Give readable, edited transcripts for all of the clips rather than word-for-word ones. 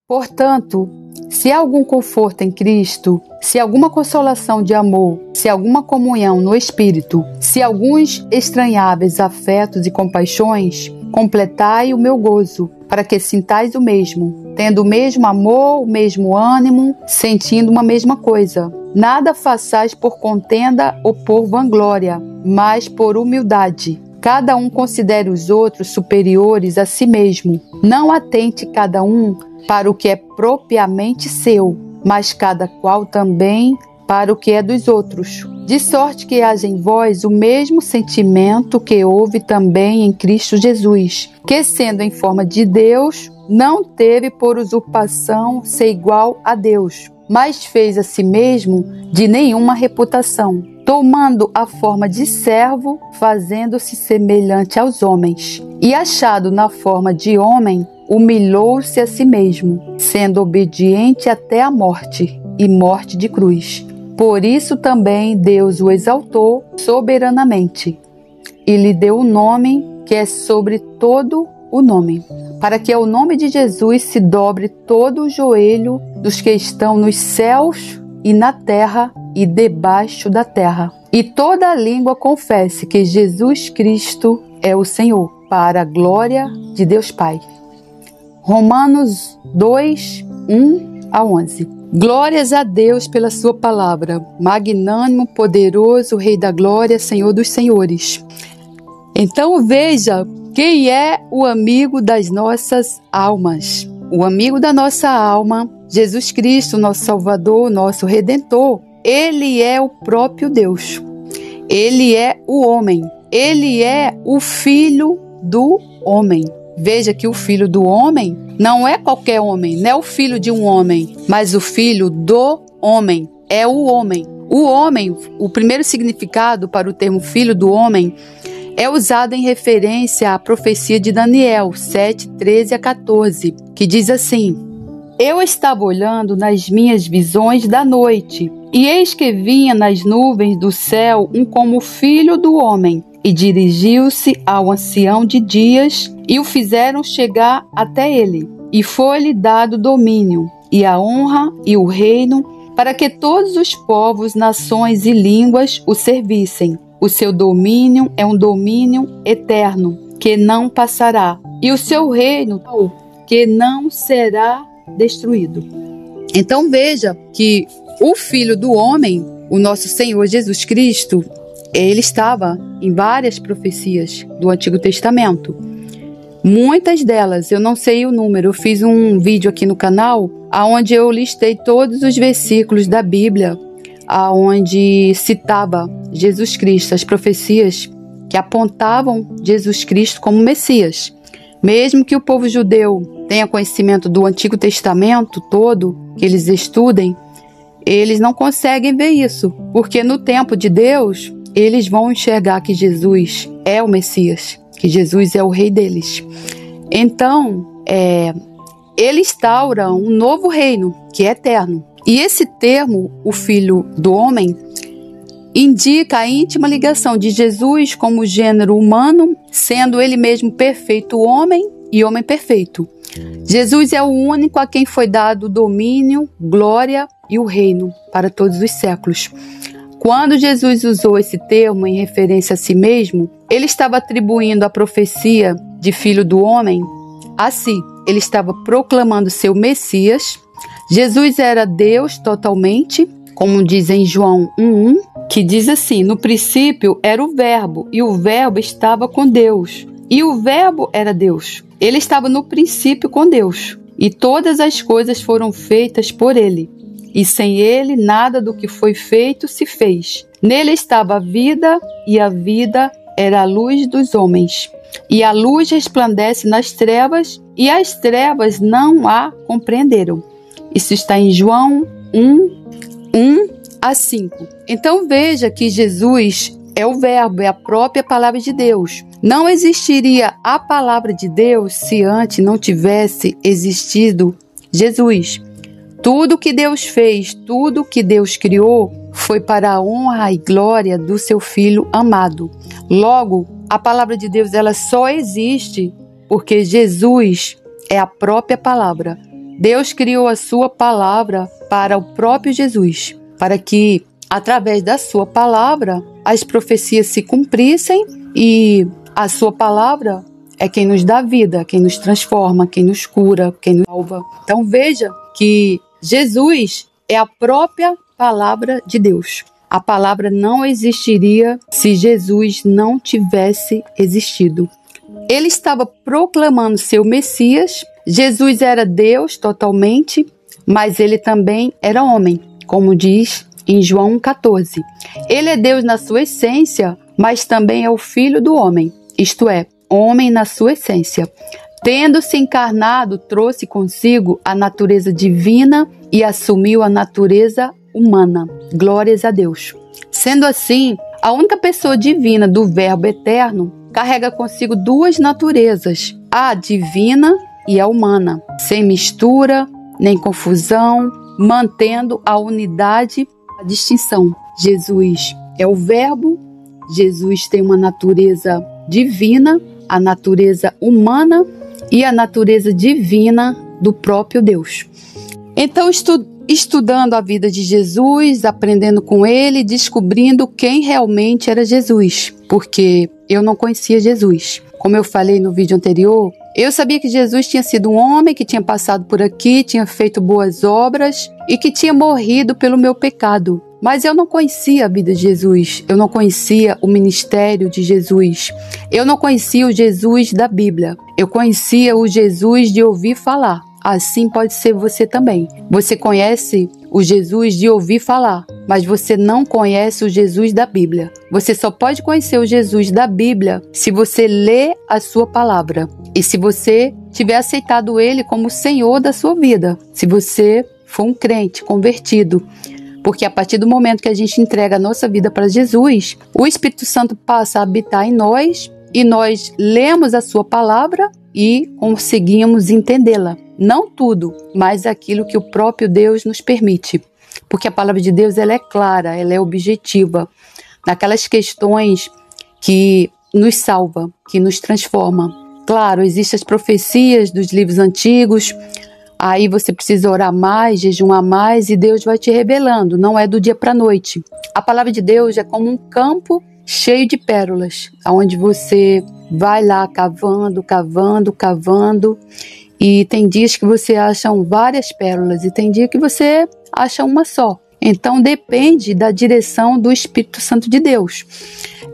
Portanto, se há algum conforto em Cristo, se alguma consolação de amor, se alguma comunhão no Espírito, se alguns estranháveis afetos e compaixões, completai o meu gozo, para que sintais o mesmo, tendo o mesmo amor, o mesmo ânimo, sentindo uma mesma coisa. Nada façais por contenda ou por vanglória, mas por humildade. Cada um considere os outros superiores a si mesmo. Não atente cada um para o que é propriamente seu, mas cada qual também para o que é dos outros. De sorte que haja em vós o mesmo sentimento que houve também em Cristo Jesus, que, sendo em forma de Deus, não teve por usurpação ser igual a Deus, mas fez a si mesmo de nenhuma reputação, tomando a forma de servo, fazendo-se semelhante aos homens. E achado na forma de homem, humilhou-se a si mesmo, sendo obediente até a morte, e morte de cruz. Por isso também Deus o exaltou soberanamente, e lhe deu o nome que é sobre todo o nome, para que ao nome de Jesus se dobre todo o joelho dos que estão nos céus e na terra e debaixo da terra, e toda a língua confesse que Jesus Cristo é o Senhor, para a glória de Deus Pai. Romanos 2, 1 a 11. Glórias a Deus pela sua palavra, magnânimo, poderoso, Rei da glória, Senhor dos senhores. Então veja quem é o amigo das nossas almas. O amigo da nossa alma, Jesus Cristo, nosso Salvador, nosso Redentor. Ele é o próprio Deus. Ele é o homem. Ele é o Filho do homem. Veja que o Filho do homem não é qualquer homem, não é o filho de um homem, mas o Filho do homem, é o homem. O homem, o primeiro significado para o termo Filho do homem, é usado em referência à profecia de Daniel 7, 13 a 14, que diz assim: Eu estava olhando nas minhas visões da noite, e eis que vinha nas nuvens do céu um como filho do homem, e dirigiu-se ao ancião de dias, e o fizeram chegar até ele. E foi-lhe dado domínio, e a honra, e o reino, para que todos os povos, nações e línguas o servissem. O seu domínio é um domínio eterno, que não passará, e o seu reino, que não será destruído. Então veja que o Filho do Homem, o nosso Senhor Jesus Cristo, ele estava em várias profecias do Antigo Testamento. Muitas delas, eu não sei o número, eu fiz um vídeo aqui no canal, onde eu listei todos os versículos da Bíblia, onde citava Jesus Cristo, as profecias que apontavam Jesus Cristo como Messias. Mesmo que o povo judeu tenha conhecimento do Antigo Testamento todo, que eles estudem, eles não conseguem ver isso, porque no tempo de Deus, eles vão enxergar que Jesus é o Messias, que Jesus é o rei deles. Então, ele instaura um novo reino, que é eterno. E esse termo, o Filho do Homem, indica a íntima ligação de Jesus como gênero humano, sendo ele mesmo perfeito homem e homem perfeito. Jesus é o único a quem foi dado o domínio, glória e o reino para todos os séculos. Quando Jesus usou esse termo em referência a si mesmo, ele estava atribuindo a profecia de Filho do Homem a si. Ele estava proclamando seu Messias. Jesus era Deus totalmente, como diz em João 1:1, que diz assim: no princípio era o Verbo, e o Verbo estava com Deus, e o Verbo era Deus. Ele estava no princípio com Deus, e todas as coisas foram feitas por ele. E sem ele, nada do que foi feito se fez. Nele estava a vida, e a vida era a luz dos homens. E a luz resplandece nas trevas, e as trevas não a compreenderam. Isso está em João 1, 1 a 5. Então veja que Jesus é o Verbo, é a própria palavra de Deus. Não existiria a palavra de Deus se antes não tivesse existido Jesus. Tudo que Deus fez, tudo que Deus criou, foi para a honra e glória do seu Filho amado. Logo, a palavra de Deus ela só existe porque Jesus é a própria palavra. Deus criou a sua palavra para o próprio Jesus, para que, através da sua palavra, as profecias se cumprissem, e a sua palavra é quem nos dá vida, quem nos transforma, quem nos cura, quem nos salva. Então veja que Jesus é a própria palavra de Deus. A palavra não existiria se Jesus não tivesse existido. Ele estava proclamando seu Messias. Jesus era Deus totalmente, mas ele também era homem, como diz em João 14. Ele é Deus na sua essência, mas também é o Filho do homem, isto é, homem na sua essência. Tendo-se encarnado, trouxe consigo a natureza divina e assumiu a natureza humana. Glórias a Deus. Sendo assim, a única pessoa divina do Verbo eterno carrega consigo duas naturezas, a divina e a humana, sem mistura nem confusão, mantendo a unidade, a distinção. Jesus é o Verbo, Jesus tem uma natureza divina, a natureza humana e a natureza divina do próprio Deus. Então, estudando a vida de Jesus, aprendendo com ele, descobrindo quem realmente era Jesus, porque eu não conhecia Jesus. Como eu falei no vídeo anterior, eu sabia que Jesus tinha sido um homem que tinha passado por aqui, tinha feito boas obras e que tinha morrido pelo meu pecado. Mas eu não conhecia a vida de Jesus, eu não conhecia o ministério de Jesus, eu não conhecia o Jesus da Bíblia, eu conhecia o Jesus de ouvir falar. Assim pode ser você também. Você conhece o Jesus de ouvir falar, mas você não conhece o Jesus da Bíblia. Você só pode conhecer o Jesus da Bíblia se você lê a sua palavra e se você tiver aceitado ele como Senhor da sua vida, se você for um crente convertido. Porque a partir do momento que a gente entrega a nossa vida para Jesus, o Espírito Santo passa a habitar em nós e nós lemos a sua palavra e conseguimos entendê-la. Não tudo, mas aquilo que o próprio Deus nos permite. Porque a palavra de Deus ela é clara, ela é objetiva. Naquelas questões que nos salva, que nos transforma. Claro, existem as profecias dos livros antigos. Aí você precisa orar mais, jejuar mais e Deus vai te revelando. Não é do dia para a noite. A palavra de Deus é como um campo cheio de pérolas, onde você vai lá cavando, cavando, cavando. E tem dias que você acha várias pérolas e tem dia que você acha uma só. Então depende da direção do Espírito Santo de Deus.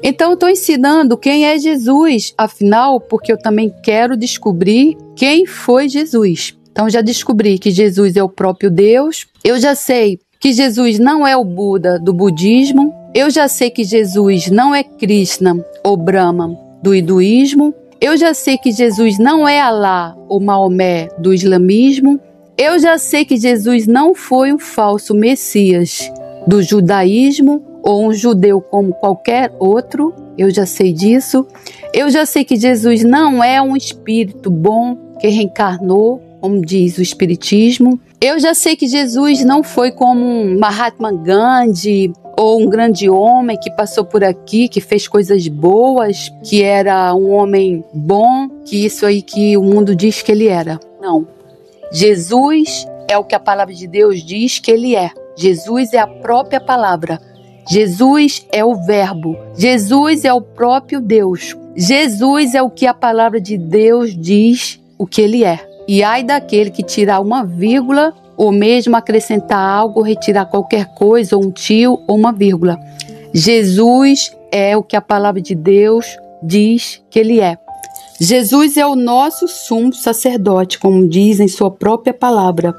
Então eu estou ensinando quem é Jesus, afinal, porque eu também quero descobrir quem foi Jesus. Então já descobri que Jesus é o próprio Deus. Eu já sei que Jesus não é o Buda do budismo. Eu já sei que Jesus não é Krishna ou Brahma do hinduísmo. Eu já sei que Jesus não é Alá ou Maomé do islamismo. Eu já sei que Jesus não foi um falso Messias do judaísmo ou um judeu como qualquer outro. Eu já sei disso. Eu já sei que Jesus não é um espírito bom que reencarnou, como diz o Espiritismo. Eu já sei que Jesus não foi como um Mahatma Gandhi ou um grande homem que passou por aqui, que fez coisas boas, que era um homem bom, que isso aí que o mundo diz que ele era. Não. Jesus é o que a palavra de Deus diz que ele é. Jesus é a própria palavra. Jesus é o Verbo. Jesus é o próprio Deus. Jesus é o que a palavra de Deus diz o que ele é. E ai daquele que tirar uma vírgula, ou mesmo acrescentar algo, retirar qualquer coisa, ou um tio, ou uma vírgula. Jesus é o que a palavra de Deus diz que ele é. Jesus é o nosso sumo sacerdote, como diz em sua própria palavra.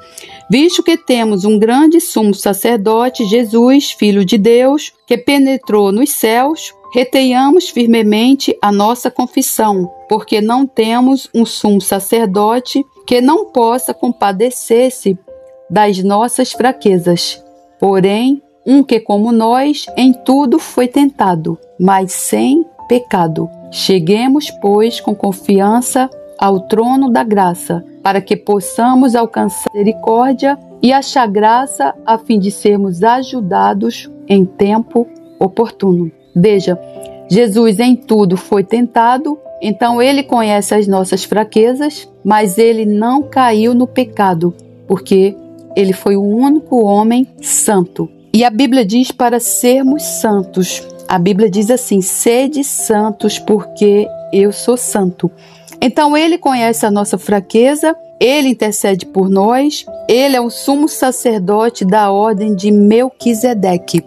Visto que temos um grande sumo sacerdote, Jesus, Filho de Deus, que penetrou nos céus, retenhamos firmemente a nossa confissão, porque não temos um sumo sacerdote que não possa compadecer-se das nossas fraquezas. Porém, um que como nós em tudo foi tentado, mas sem pecado. Cheguemos, pois, com confiança ao trono da graça, para que possamos alcançar misericórdia e achar graça a fim de sermos ajudados em tempo oportuno. Veja, Jesus em tudo foi tentado, então ele conhece as nossas fraquezas, mas ele não caiu no pecado. porque ele foi o único homem santo. E a Bíblia diz para sermos santos. A Bíblia diz assim: sede santos porque eu sou santo. Então ele conhece a nossa fraqueza, ele intercede por nós, ele é o sumo sacerdote da ordem de Melquisedeque.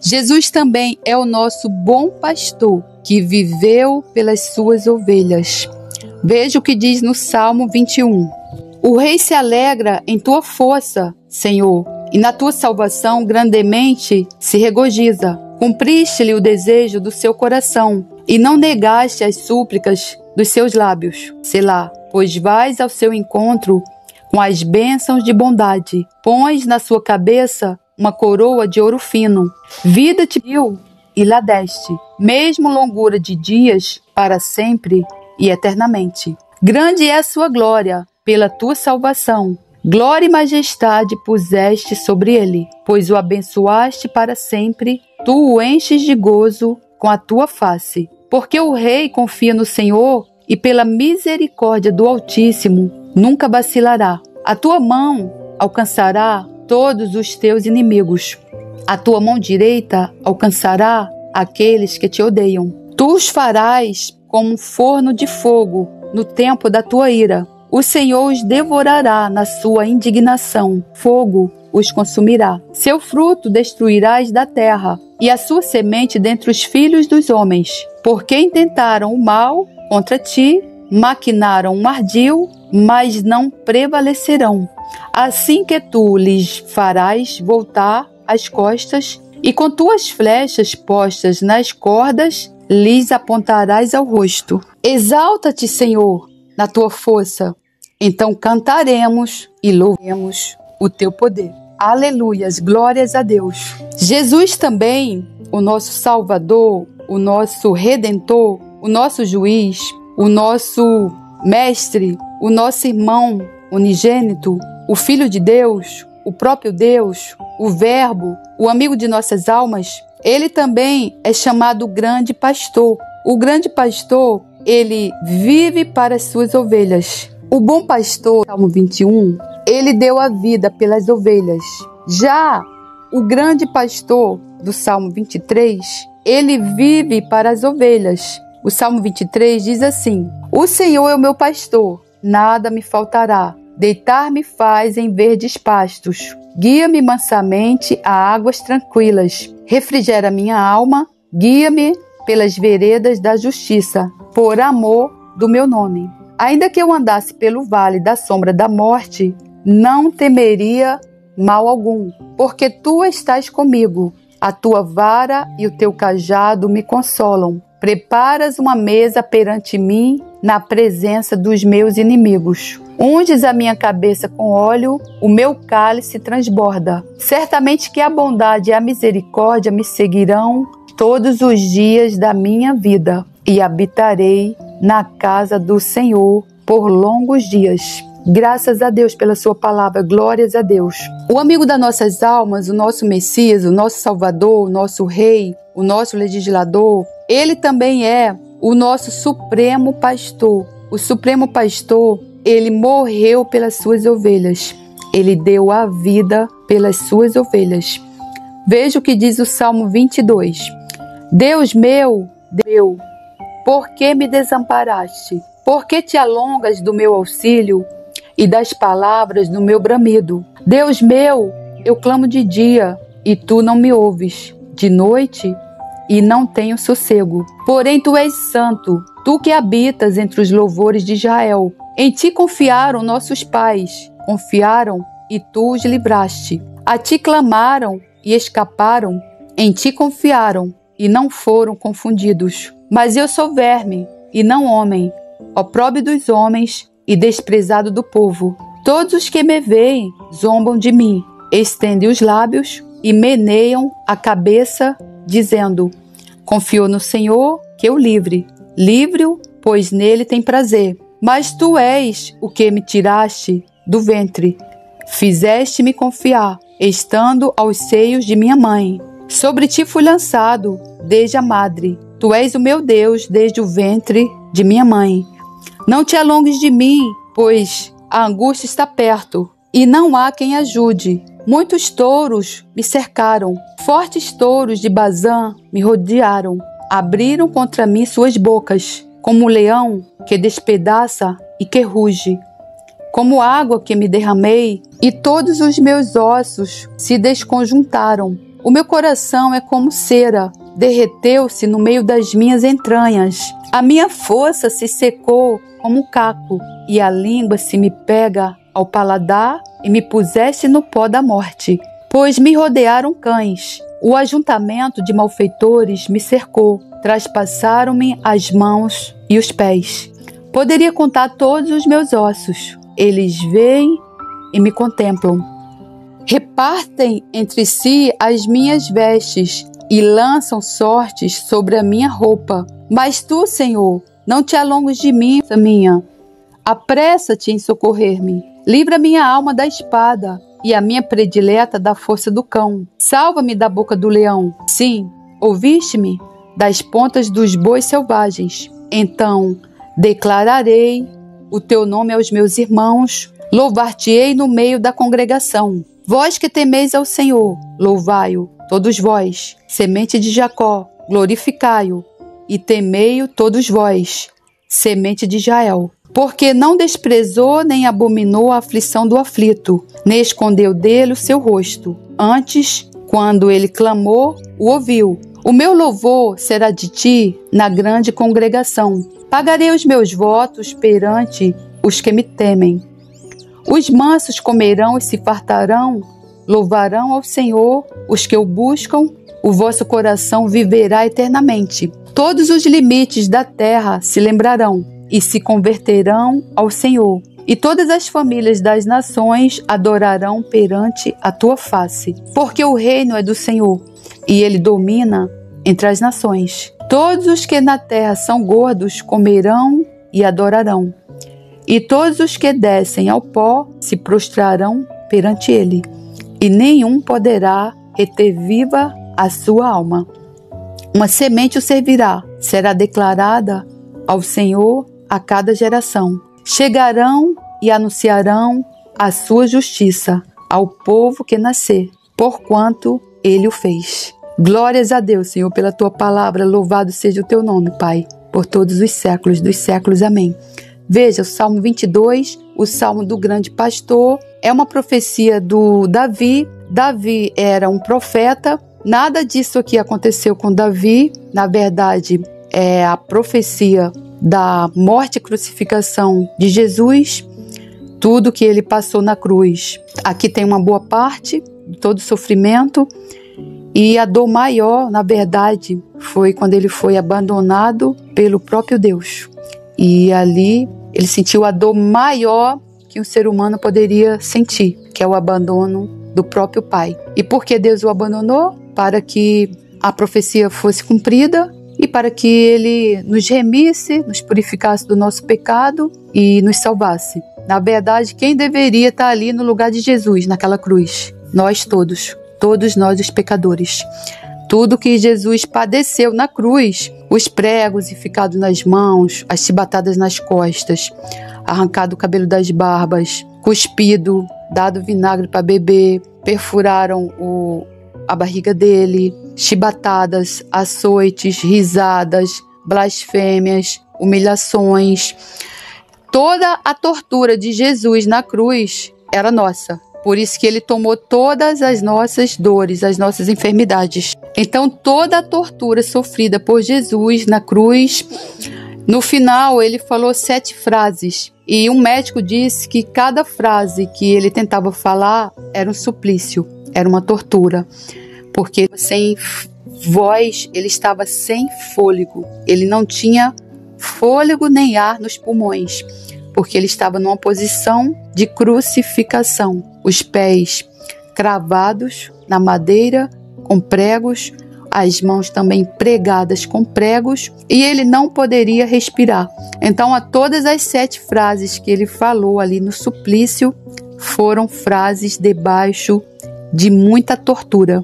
Jesus também é o nosso bom pastor, que viveu pelas suas ovelhas. Veja o que diz no Salmo 21. O rei se alegra em tua força, Senhor, e na tua salvação grandemente se regozija. Cumpriste-lhe o desejo do seu coração, e não negaste as súplicas dos seus lábios. Selá, pois vais ao seu encontro com as bênçãos de bondade. Pões na sua cabeça uma coroa de ouro fino. Vida te deu e lá deste, mesmo longura de dias para sempre e eternamente. Grande é a sua glória pela tua salvação. Glória e majestade puseste sobre ele, pois o abençoaste para sempre. Tu o enches de gozo com a tua face. Porque o rei confia no Senhor e pela misericórdia do Altíssimo nunca vacilará. A tua mão alcançará todos os teus inimigos. A tua mão direita alcançará aqueles que te odeiam. Tu os farás como um forno de fogo no tempo da tua ira. O Senhor os devorará na sua indignação. Fogo os consumirá. Seu fruto destruirás da terra, e a sua semente dentre os filhos dos homens. Porque intentaram o mal contra ti, maquinaram um ardil, mas não prevalecerão. Assim que tu lhes farás voltar as costas, e com tuas flechas postas nas cordas, lhes apontarás ao rosto. Exalta-te, Senhor, na tua força. Então cantaremos e louvaremos o teu poder. Aleluias, glórias a Deus. Jesus também, o nosso Salvador, o nosso Redentor, o nosso Juiz, o nosso Mestre, o nosso irmão unigênito, o Filho de Deus, o próprio Deus, o Verbo, o amigo de nossas almas, ele também é chamado grande pastor. O grande pastor, ele vive para as suas ovelhas. O bom pastor, Salmo 21, ele deu a vida pelas ovelhas. Já o grande pastor do Salmo 23, ele vive para as ovelhas. O Salmo 23 diz assim: o Senhor é o meu pastor, nada me faltará. Deitar-me faz em verdes pastos. Guia-me mansamente a águas tranquilas. Refrigera minha alma. Guia-me pelas veredas da justiça, por amor do meu nome. Ainda que eu andasse pelo vale da sombra da morte, não temeria mal algum, porque tu estás comigo. A tua vara e o teu cajado me consolam. Preparas uma mesa perante mim na presença dos meus inimigos. Unges a minha cabeça com óleo, o meu cálice transborda. Certamente que a bondade e a misericórdia me seguirão todos os dias da minha vida, e habitarei na casa do Senhor por longos dias. Graças a Deus pela sua palavra, glórias a Deus. O amigo das nossas almas, o nosso Messias, o nosso Salvador, o nosso Rei, o nosso Legislador, ele também é o nosso Supremo Pastor. O Supremo Pastor, ele morreu pelas suas ovelhas. Ele deu a vida pelas suas ovelhas. Veja o que diz o Salmo 22. Deus meu, por que me desamparaste? Por que te alongas do meu auxílio e das palavras do meu bramido? Deus meu, eu clamo de dia e tu não me ouves, de noite e não tenho sossego. Porém tu és santo, tu que habitas entre os louvores de Israel. Em ti confiaram nossos pais, confiaram e tu os livraste. A ti clamaram e escaparam, em ti confiaram e não foram confundidos. Mas eu sou verme e não homem, opróbrio dos homens e desprezado do povo. Todos os que me veem zombam de mim, estendem os lábios e meneiam a cabeça, dizendo: confiou no Senhor, que eu livre. Livre-o, pois nele tem prazer. Mas tu és o que me tiraste do ventre. Fizeste-me confiar, estando aos seios de minha mãe. Sobre ti fui lançado desde a madre. Tu és o meu Deus desde o ventre de minha mãe. Não te alongues de mim, pois a angústia está perto. e não há quem ajude. Muitos touros me cercaram, fortes touros de Bazã me rodearam. Abriram contra mim suas bocas, como um leão que despedaça e que ruge. Como água que me derramei, e todos os meus ossos se desconjuntaram. O meu coração é como cera, derreteu-se no meio das minhas entranhas. A minha força se secou como um caco, e a língua se me pega ao paladar e me puseste no pó da morte. Pois me rodearam cães, o ajuntamento de malfeitores me cercou, traspassaram-me as mãos e os pés. Poderia contar todos os meus ossos, eles veem e me contemplam. Repartem entre si as minhas vestes e lançam sortes sobre a minha roupa. Mas tu, Senhor, não te alongues de mim, minha. Apressa-te em socorrer-me. Livra minha alma da espada e a minha predileta da força do cão. Salva-me da boca do leão. Sim, ouviste-me? Das pontas dos bois selvagens. Então declararei o teu nome aos meus irmãos, louvar-te-ei no meio da congregação. Vós que temeis ao Senhor, louvai-o, todos vós, semente de Jacó, glorificai-o, e temei-o todos vós, semente de Israel. Porque não desprezou nem abominou a aflição do aflito, nem escondeu dele o seu rosto. Antes, quando ele clamou, o ouviu. O meu louvor será de ti na grande congregação. Pagarei os meus votos perante os que me temem. Os mansos comerão e se fartarão, louvarão ao Senhor os que o buscam, o vosso coração viverá eternamente. Todos os limites da terra se lembrarão e se converterão ao Senhor, e todas as famílias das nações adorarão perante a tua face. Porque o reino é do Senhor, e ele domina entre as nações. Todos os que na terra são gordos comerão e adorarão, e todos os que descem ao pó se prostrarão perante ele, e nenhum poderá reter viva a sua alma. Uma semente o servirá, será declarada ao Senhor a cada geração. Chegarão e anunciarão a sua justiça ao povo que nascer, porquanto ele o fez. Glórias a Deus, Senhor, pela tua palavra. Louvado seja o teu nome, Pai, por todos os séculos dos séculos. Amém. Veja, o Salmo 22, o Salmo do grande pastor, é uma profecia do Davi. Davi era um profeta. Nada disso aqui aconteceu com Davi. Na verdade, é a profecia da morte e crucificação de Jesus, tudo que ele passou na cruz. Aqui tem uma boa parte de todo o sofrimento, e a dor maior, na verdade, foi quando ele foi abandonado pelo próprio Deus. E ali ele sentiu a dor maior que um ser humano poderia sentir, que é o abandono do próprio Pai. E por que Deus o abandonou? Para que a profecia fosse cumprida e para que ele nos remisse, nos purificasse do nosso pecado e nos salvasse. Na verdade, quem deveria estar ali no lugar de Jesus, naquela cruz? Nós todos nós os pecadores. Tudo que Jesus padeceu na cruz, os pregos e ficado nas mãos, as chibatadas nas costas, arrancado o cabelo das barbas, cuspido, dado vinagre para beber, perfuraram a barriga dele, chibatadas, açoites, risadas, blasfêmias, humilhações. Toda a tortura de Jesus na cruz era nossa. Por isso que ele tomou todas as nossas dores, as nossas enfermidades. Então, toda a tortura sofrida por Jesus na cruz, no final ele falou 7 frases. E um médico disse que cada frase que ele tentava falar era um suplício, era uma tortura. Porque sem voz, ele estava sem fôlego. Ele não tinha fôlego nem ar nos pulmões, porque ele estava numa posição de crucificação. Os pés cravados na madeira com pregos, as mãos também pregadas com pregos, e ele não poderia respirar. Então, a todas as 7 frases que ele falou ali no suplício foram frases debaixo de muita tortura.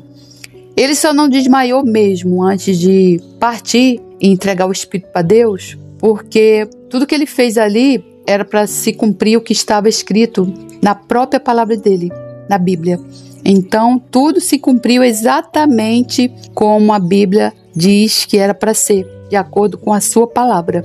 Ele só não desmaiou mesmo antes de partir e entregar o Espírito para Deus, porque tudo que ele fez ali era para se cumprir o que estava escrito na própria palavra dele, na Bíblia. Então, tudo se cumpriu exatamente como a Bíblia diz que era para ser, de acordo com a sua palavra.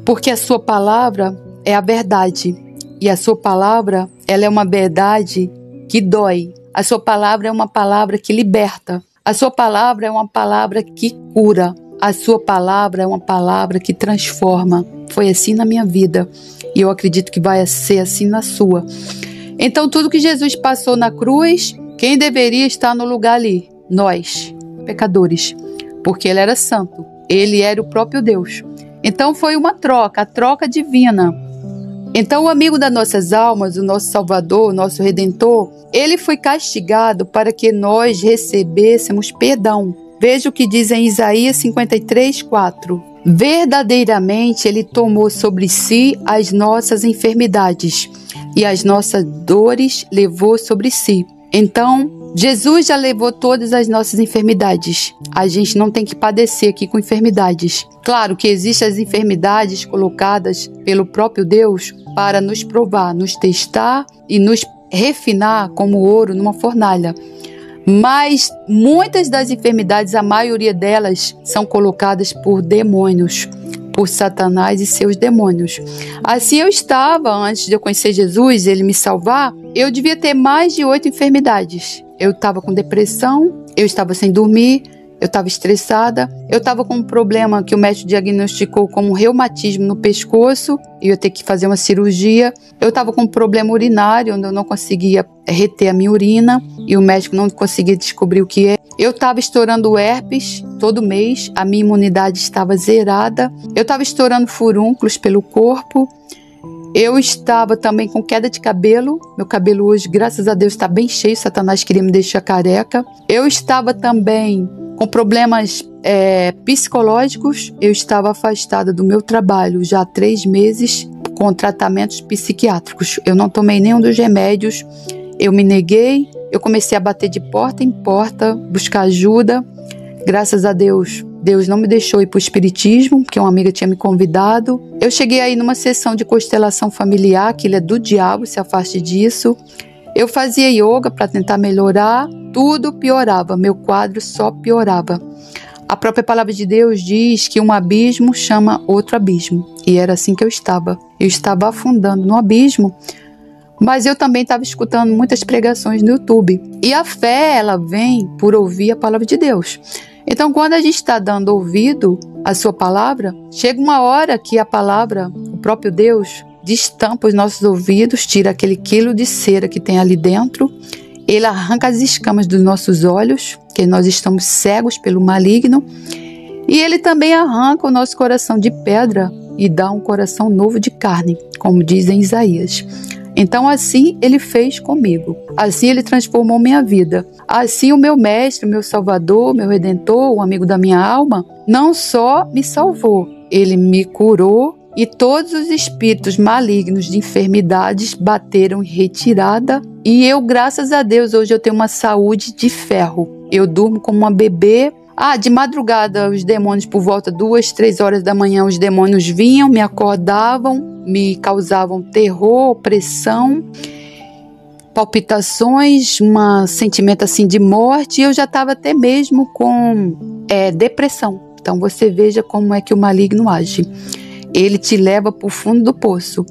Porque a sua palavra é a verdade. E a sua palavra, ela é uma verdade que dói. A sua palavra é uma palavra que liberta. A sua palavra é uma palavra que cura. A sua palavra é uma palavra que transforma. Foi assim na minha vida. E eu acredito que vai ser assim na sua. Então, tudo que Jesus passou na cruz, quem deveria estar no lugar ali? Nós, pecadores. Porque ele era santo. Ele era o próprio Deus. Então, foi uma troca, a troca divina. Então, o amigo das nossas almas, o nosso Salvador, o nosso Redentor, ele foi castigado para que nós recebêssemos perdão. Veja o que diz em Isaías 53:4. Verdadeiramente, ele tomou sobre si as nossas enfermidades e as nossas dores levou sobre si. Então, Jesus já levou todas as nossas enfermidades. A gente não tem que padecer aqui com enfermidades. Claro que existem as enfermidades colocadas pelo próprio Deus para nos provar, nos testar e nos refinar como ouro numa fornalha. Mas muitas das enfermidades, a maioria delas, são colocadas por demônios, por Satanás e seus demônios. Assim eu estava, antes de eu conhecer Jesus, ele me salvar, eu devia ter mais de 8 enfermidades. Eu estava com depressão, eu estava sem dormir, eu estava estressada, eu estava com um problema que o médico diagnosticou como um reumatismo no pescoço, e eu ia ter que fazer uma cirurgia. Eu estava com um problema urinário, onde eu não conseguia reter a minha urina, e o médico não conseguia descobrir o que é. Eu estava estourando herpes todo mês, a minha imunidade estava zerada, eu estava estourando furúnculos pelo corpo, eu estava também com queda de cabelo, meu cabelo hoje, graças a Deus, está bem cheio, Satanás queria me deixar careca. Eu estava também com problemas psicológicos, eu estava afastada do meu trabalho já há 3 meses com tratamentos psiquiátricos. Eu não tomei nenhum dos remédios, eu me neguei, eu comecei a bater de porta em porta, buscar ajuda. Graças a Deus, Deus não me deixou ir para o espiritismo, porque uma amiga tinha me convidado. Eu cheguei aí numa sessão de constelação familiar, que ele é do diabo, se afaste disso. Eu fazia yoga para tentar melhorar, tudo piorava, meu quadro só piorava. A própria palavra de Deus diz que um abismo chama outro abismo, e era assim que eu estava. Eu estava afundando no abismo, mas eu também estava escutando muitas pregações no YouTube. E a fé, ela vem por ouvir a palavra de Deus. Então, quando a gente está dando ouvido à sua palavra, chega uma hora que a palavra, o próprio Deus, destampa os nossos ouvidos, tira aquele quilo de cera que tem ali dentro, ele arranca as escamas dos nossos olhos, que nós estamos cegos pelo maligno, e ele também arranca o nosso coração de pedra e dá um coração novo de carne, como diz em Isaías. Então assim ele fez comigo, assim ele transformou minha vida, assim o meu mestre, o meu salvador, meu redentor, o amigo da minha alma, não só me salvou, ele me curou e todos os espíritos malignos de enfermidades bateram em retirada e eu, graças a Deus, hoje eu tenho uma saúde de ferro, eu durmo como uma bebê. De madrugada os demônios, por volta 2, 3 horas da manhã, os demônios vinham, me acordavam, me causavam terror, opressão, palpitações, um sentimento assim de morte, e eu já estava até mesmo com depressão. Então você veja como é que o maligno age. Ele te leva para o fundo do poço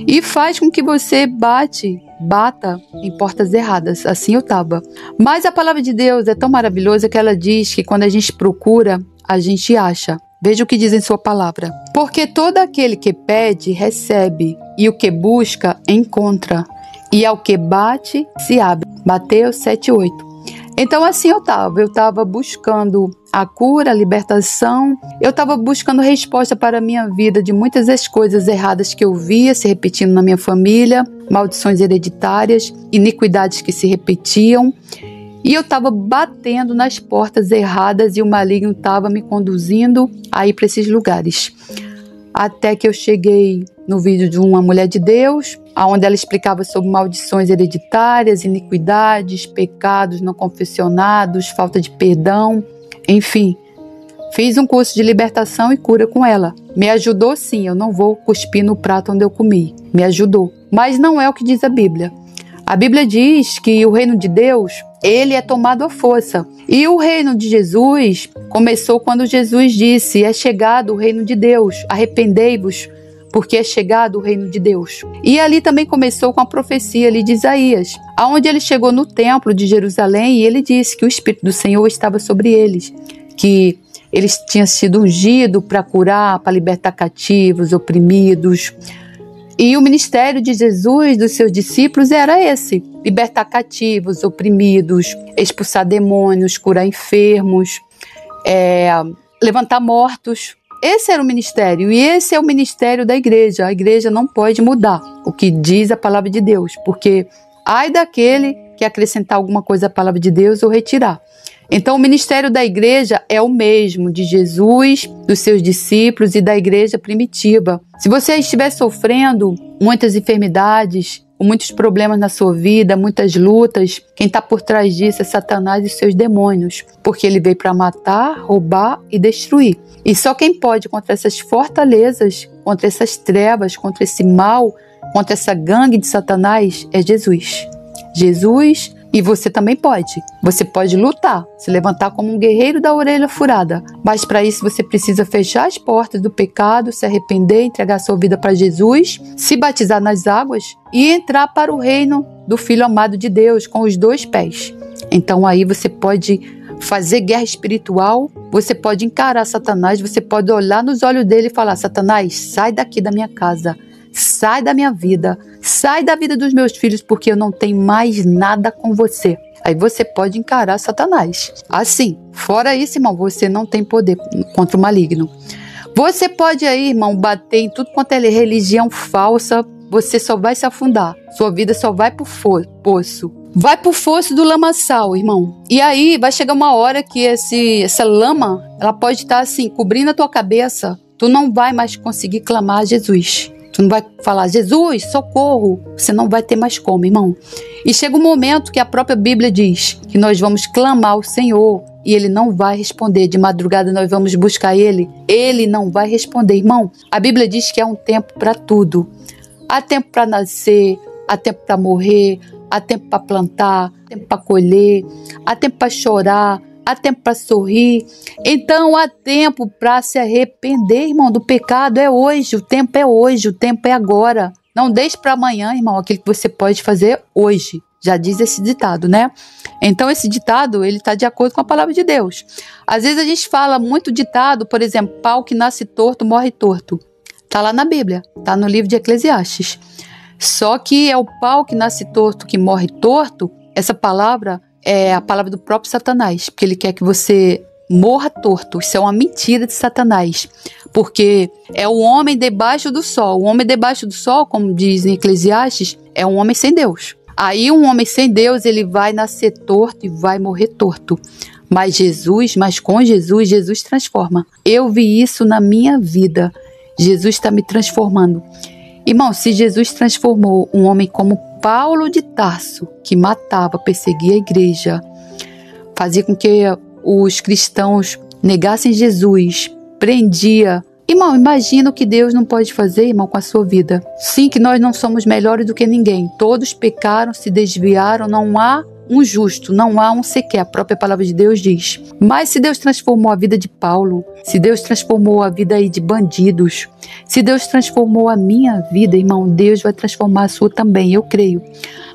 e faz com que você bata em portas erradas. Assim eu estava. Mas a palavra de Deus é tão maravilhosa que ela diz que quando a gente procura, a gente acha. Veja o que diz em sua palavra. Porque todo aquele que pede, recebe, e o que busca, encontra, e ao que bate, se abre. Mateus 7:8. Então assim eu estava buscando a cura, a libertação, eu estava buscando resposta para a minha vida de muitas das coisas erradas que eu via se repetindo na minha família, maldições hereditárias, iniquidades que se repetiam, e eu estava batendo nas portas erradas e o maligno estava me conduzindo a ir para esses lugares. Até que eu cheguei no vídeo de uma mulher de Deus, onde ela explicava sobre maldições hereditárias, iniquidades, pecados não confessionados, falta de perdão, enfim. Fiz um curso de libertação e cura com ela. Me ajudou sim, eu não vou cuspir no prato onde eu comi. Me ajudou. Mas não é o que diz a Bíblia. A Bíblia diz que o reino de Deus, ele é tomado à força. E o reino de Jesus começou quando Jesus disse: é chegado o reino de Deus, arrependei-vos, porque é chegado o reino de Deus. E ali também começou com a profecia ali de Isaías, aonde ele chegou no templo de Jerusalém e ele disse que o Espírito do Senhor estava sobre eles, que eles tinham sido ungidos para curar, para libertar cativos, oprimidos. E o ministério de Jesus, dos seus discípulos, era esse: libertar cativos, oprimidos, expulsar demônios, curar enfermos, levantar mortos. Esse era o ministério, e esse é o ministério da igreja. A igreja não pode mudar o que diz a palavra de Deus, porque ai daquele que acrescentar alguma coisa à palavra de Deus ou retirar. Então o ministério da igreja é o mesmo de Jesus, dos seus discípulos e da igreja primitiva. Se você estiver sofrendo muitas enfermidades, muitos problemas na sua vida, muitas lutas, quem está por trás disso é Satanás e seus demônios, porque ele veio para matar, roubar e destruir. E só quem pode contra essas fortalezas, contra essas trevas, contra esse mal, contra essa gangue de Satanás é Jesus. Jesus. E você também pode. Você pode lutar, se levantar como um guerreiro da orelha furada. Mas para isso você precisa fechar as portas do pecado, se arrepender, entregar sua vida para Jesus, se batizar nas águas e entrar para o reino do Filho amado de Deus com os 2 pés. Então aí você pode fazer guerra espiritual, você pode encarar Satanás, você pode olhar nos olhos dele e falar: Satanás, sai daqui da minha casa. Sai da minha vida, sai da vida dos meus filhos, porque eu não tenho mais nada com você. Aí você pode encarar Satanás. Assim, fora isso, irmão, você não tem poder contra o maligno. Você pode aí, irmão, bater em tudo quanto é religião falsa, você só vai se afundar. Sua vida só vai pro poço. Vai pro fosso do lamaçal, irmão. E aí vai chegar uma hora que essa lama, ela pode estar assim, cobrindo a tua cabeça. Tu não vai mais conseguir clamar a Jesus. Tu não vai falar: Jesus, socorro. Você não vai ter mais como, irmão. E chega um momento que a própria Bíblia diz que nós vamos clamar ao Senhor e Ele não vai responder. De madrugada nós vamos buscar Ele. Ele não vai responder, irmão. A Bíblia diz que há um tempo para tudo. Há tempo para nascer, há tempo para morrer, há tempo para plantar, há tempo para colher, há tempo para chorar, há tempo para sorrir. Então há tempo para se arrepender, irmão, do pecado. É hoje, o tempo é hoje, o tempo é agora. Não deixe para amanhã, irmão, aquilo que você pode fazer hoje. Já diz esse ditado, né? Então esse ditado, ele está de acordo com a palavra de Deus. Às vezes a gente fala muito ditado, por exemplo, pau que nasce torto, morre torto. Está lá na Bíblia, está no livro de Eclesiastes. Só que é o pau que nasce torto, que morre torto. Essa palavra é a palavra do próprio Satanás, porque ele quer que você morra torto. Isso é uma mentira de Satanás, porque é o homem debaixo do sol. O homem debaixo do sol, como diz em Eclesiastes, é um homem sem Deus. Aí um homem sem Deus, ele vai nascer torto e vai morrer torto. Mas com Jesus, Jesus transforma. Eu vi isso na minha vida. Jesus está me transformando. Irmão, se Jesus transformou um homem como Paulo de Tarso, que matava, perseguia a igreja, fazia com que os cristãos negassem Jesus, prendia. Irmão, imagina o que Deus não pode fazer, irmão, com a sua vida. Sim, que nós não somos melhores do que ninguém. Todos pecaram, se desviaram, não há um justo, não há um sequer. A própria palavra de Deus diz. Mas se Deus transformou a vida de Paulo, se Deus transformou a vida aí de bandidos, se Deus transformou a minha vida, irmão, Deus vai transformar a sua também, eu creio.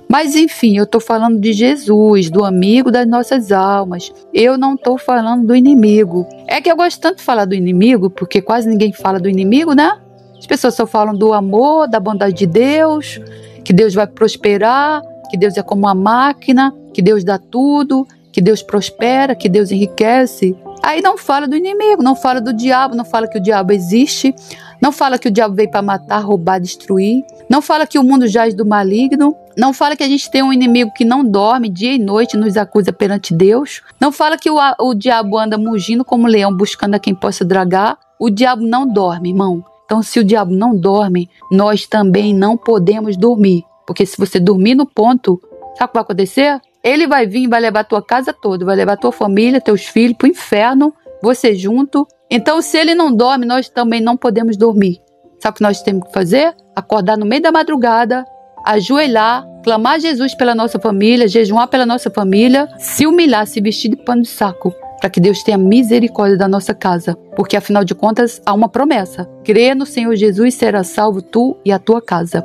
Mas enfim, eu estou falando de Jesus, do amigo das nossas almas. Eu não estou falando do inimigo. É que eu gosto tanto de falar do inimigo, porque quase ninguém fala do inimigo, né? As pessoas só falam do amor, da bondade de Deus, que Deus vai prosperar, que Deus é como uma máquina, que Deus dá tudo, que Deus prospera, que Deus enriquece. Aí não fala do inimigo, não fala do diabo, não fala que o diabo existe, não fala que o diabo veio para matar, roubar, destruir, não fala que o mundo jaz do maligno, não fala que a gente tem um inimigo que não dorme dia e noite, nos acusa perante Deus, não fala que o diabo anda mugindo como leão buscando a quem possa dragar. O diabo não dorme, irmão. Então se o diabo não dorme, nós também não podemos dormir, porque se você dormir no ponto, sabe o que vai acontecer? Ele vai vir e vai levar a tua casa toda, vai levar a tua família, teus filhos para o inferno, você junto. Então, se ele não dorme, nós também não podemos dormir. Sabe o que nós temos que fazer? Acordar no meio da madrugada, ajoelhar, clamar a Jesus pela nossa família, jejuar pela nossa família, se humilhar, se vestir de pano de saco, para que Deus tenha misericórdia da nossa casa, porque afinal de contas há uma promessa: crê no Senhor Jesus, será salvo tu e a tua casa.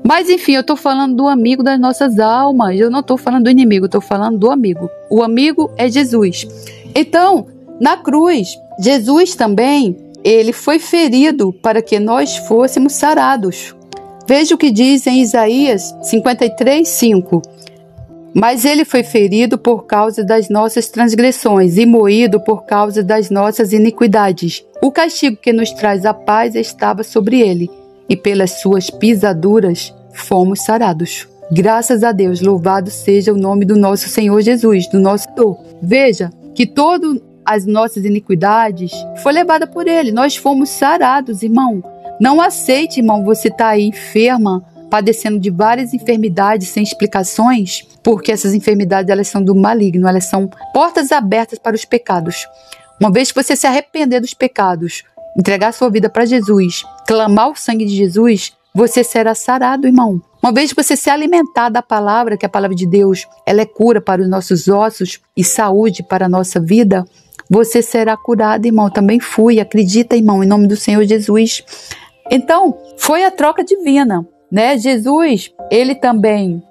Mas enfim, eu estou falando do amigo das nossas almas, eu não estou falando do inimigo, estou falando do amigo. O amigo é Jesus. Então, na cruz, Jesus também, ele foi ferido para que nós fôssemos sarados. Veja o que diz em Isaías 53:5. Mas ele foi ferido por causa das nossas transgressões e moído por causa das nossas iniquidades. O castigo que nos traz a paz estava sobre ele, e pelas suas pisaduras fomos sarados. Graças a Deus, louvado seja o nome do nosso Senhor Jesus, do nosso Senhor. Veja que todas as nossas iniquidades foi levada por ele. Nós fomos sarados, irmão. Não aceite, irmão, você tá aí enferma, padecendo de várias enfermidades sem explicações, porque essas enfermidades, elas são do maligno, elas são portas abertas para os pecados. Uma vez que você se arrepender dos pecados, entregar sua vida para Jesus, clamar o sangue de Jesus, você será sarado, irmão. Uma vez que você se alimentar da palavra, que a palavra de Deus, ela é cura para os nossos ossos e saúde para a nossa vida, você será curado, irmão. Também fui, acredita, irmão, em nome do Senhor Jesus. Então, foi a troca divina, né? Jesus, ele também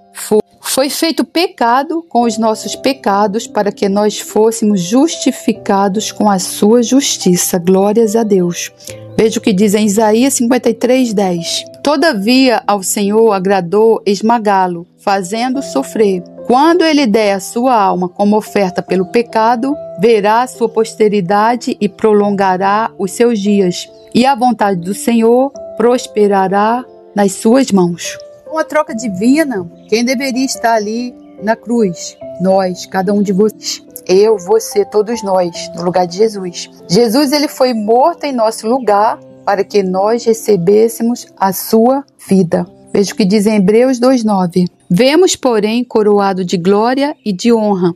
foi feito pecado com os nossos pecados para que nós fôssemos justificados com a sua justiça. Glórias a Deus. Veja o que diz em Isaías 53:10. Todavia ao Senhor agradou esmagá-lo, fazendo sofrer. Quando ele der a sua alma como oferta pelo pecado, verá a sua posteridade e prolongará os seus dias. E a vontade do Senhor prosperará nas suas mãos. Uma troca divina, quem deveria estar ali na cruz? Nós, cada um de vocês. Eu, você, todos nós, no lugar de Jesus. Jesus, ele foi morto em nosso lugar para que nós recebêssemos a sua vida. Veja o que diz em Hebreus 2:9. Vemos, porém, coroado de glória e de honra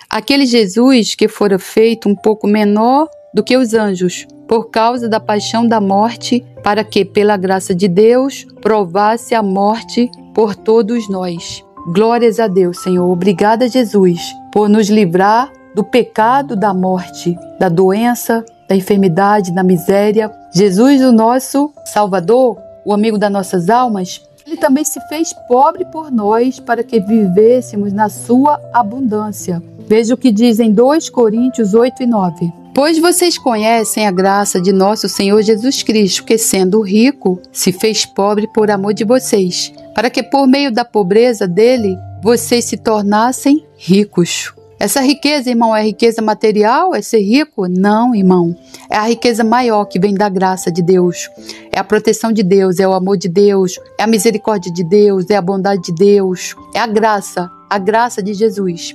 aquele Jesus que fora feito um pouco menor do que os anjos, por causa da paixão da morte, para que, pela graça de Deus, provasse a morte por todos nós. Glórias a Deus, Senhor. Obrigada, Jesus, por nos livrar do pecado, da morte, da doença, da enfermidade, da miséria. Jesus, o nosso Salvador, o amigo das nossas almas, ele também se fez pobre por nós para que vivêssemos na sua abundância. Veja o que diz em 2 Coríntios 8:9. Pois vocês conhecem a graça de nosso Senhor Jesus Cristo, que sendo rico, se fez pobre por amor de vocês, para que por meio da pobreza dele, vocês se tornassem ricos. Essa riqueza, irmão, é riqueza material? É ser rico? Não, irmão. É a riqueza maior que vem da graça de Deus. É a proteção de Deus, é o amor de Deus, é a misericórdia de Deus, é a bondade de Deus, é a graça de Jesus.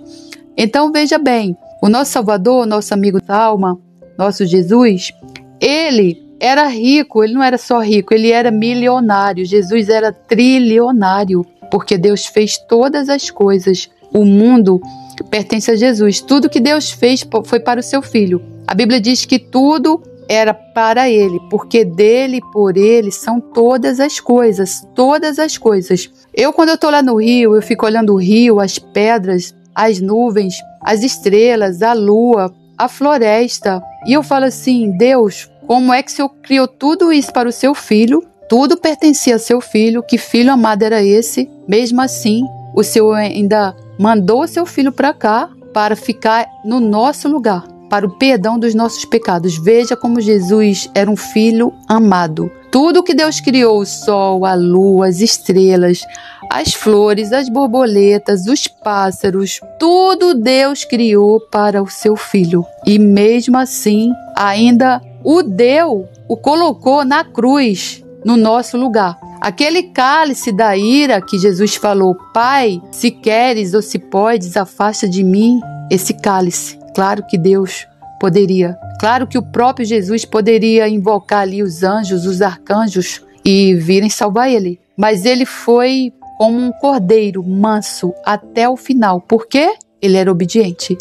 Então veja bem, o nosso Salvador, nosso amigo da alma, nosso Jesus, ele era rico, ele não era só rico, ele era milionário. Jesus era trilionário, porque Deus fez todas as coisas. O mundo pertence a Jesus. Tudo que Deus fez foi para o seu Filho. A Bíblia diz que tudo era para ele, porque dele e por ele são todas as coisas, todas as coisas. Quando eu estou lá no rio, eu fico olhando o rio, as pedras, as nuvens, as estrelas, a lua, a floresta. E eu falo assim, Deus, como é que o Senhor criou tudo isso para o seu Filho? Tudo pertencia ao seu Filho. Que filho amado era esse? Mesmo assim, o Senhor ainda mandou o seu Filho para cá para ficar no nosso lugar, para o perdão dos nossos pecados. Veja como Jesus era um filho amado. Tudo que Deus criou, o sol, a lua, as estrelas, as flores, as borboletas, os pássaros, tudo Deus criou para o seu Filho. E mesmo assim, ainda o colocou na cruz, no nosso lugar. Aquele cálice da ira que Jesus falou, Pai, se queres ou se podes, afasta de mim esse cálice. Claro que Deus poderia. Claro que o próprio Jesus poderia invocar ali os anjos, os arcanjos e virem salvar ele. Mas ele foi como um cordeiro manso até o final. Por quê? Ele era obediente.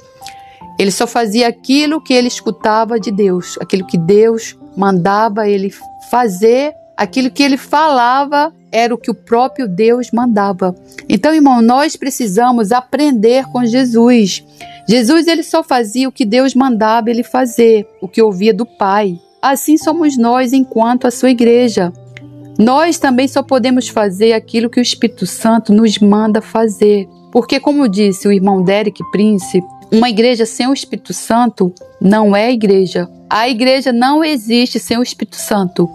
Ele só fazia aquilo que ele escutava de Deus, aquilo que Deus mandava ele fazer, Aquilo que ele falava era o que o próprio Deus mandava. Então, irmão, nós precisamos aprender com Jesus. Jesus, ele só fazia o que Deus mandava ele fazer, o que ouvia do Pai. Assim somos nós enquanto a sua igreja. Nós também só podemos fazer aquilo que o Espírito Santo nos manda fazer. Porque, como disse o irmão Derek Prince, uma igreja sem o Espírito Santo não é igreja. A igreja não existe sem o Espírito Santo.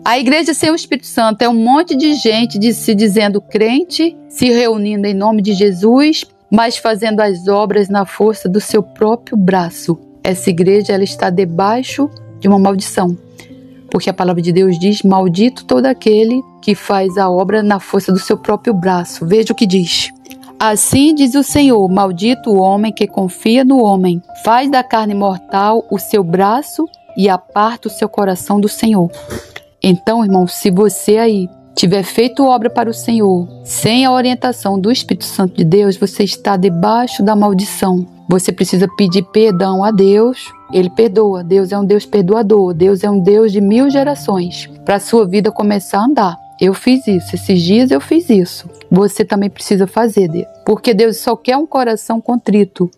A igreja sem o Espírito Santo é um monte de gente se dizendo crente, se reunindo em nome de Jesus, mas fazendo as obras na força do seu próprio braço. Essa igreja, ela está debaixo de uma maldição. Porque a palavra de Deus diz, maldito todo aquele que faz a obra na força do seu próprio braço. Veja o que diz. Assim diz o Senhor, maldito o homem que confia no homem, faz da carne mortal o seu braço e aparta o seu coração do Senhor. Então, irmão, se você aí tiver feito obra para o Senhor, sem a orientação do Espírito Santo de Deus, você está debaixo da maldição. Você precisa pedir perdão a Deus. Ele perdoa. Deus é um Deus perdoador. Deus é um Deus de 1000 gerações. Para a sua vida começar a andar. Eu fiz isso. Esses dias eu fiz isso. Você também precisa fazer. Porque Deus só quer um coração contrito.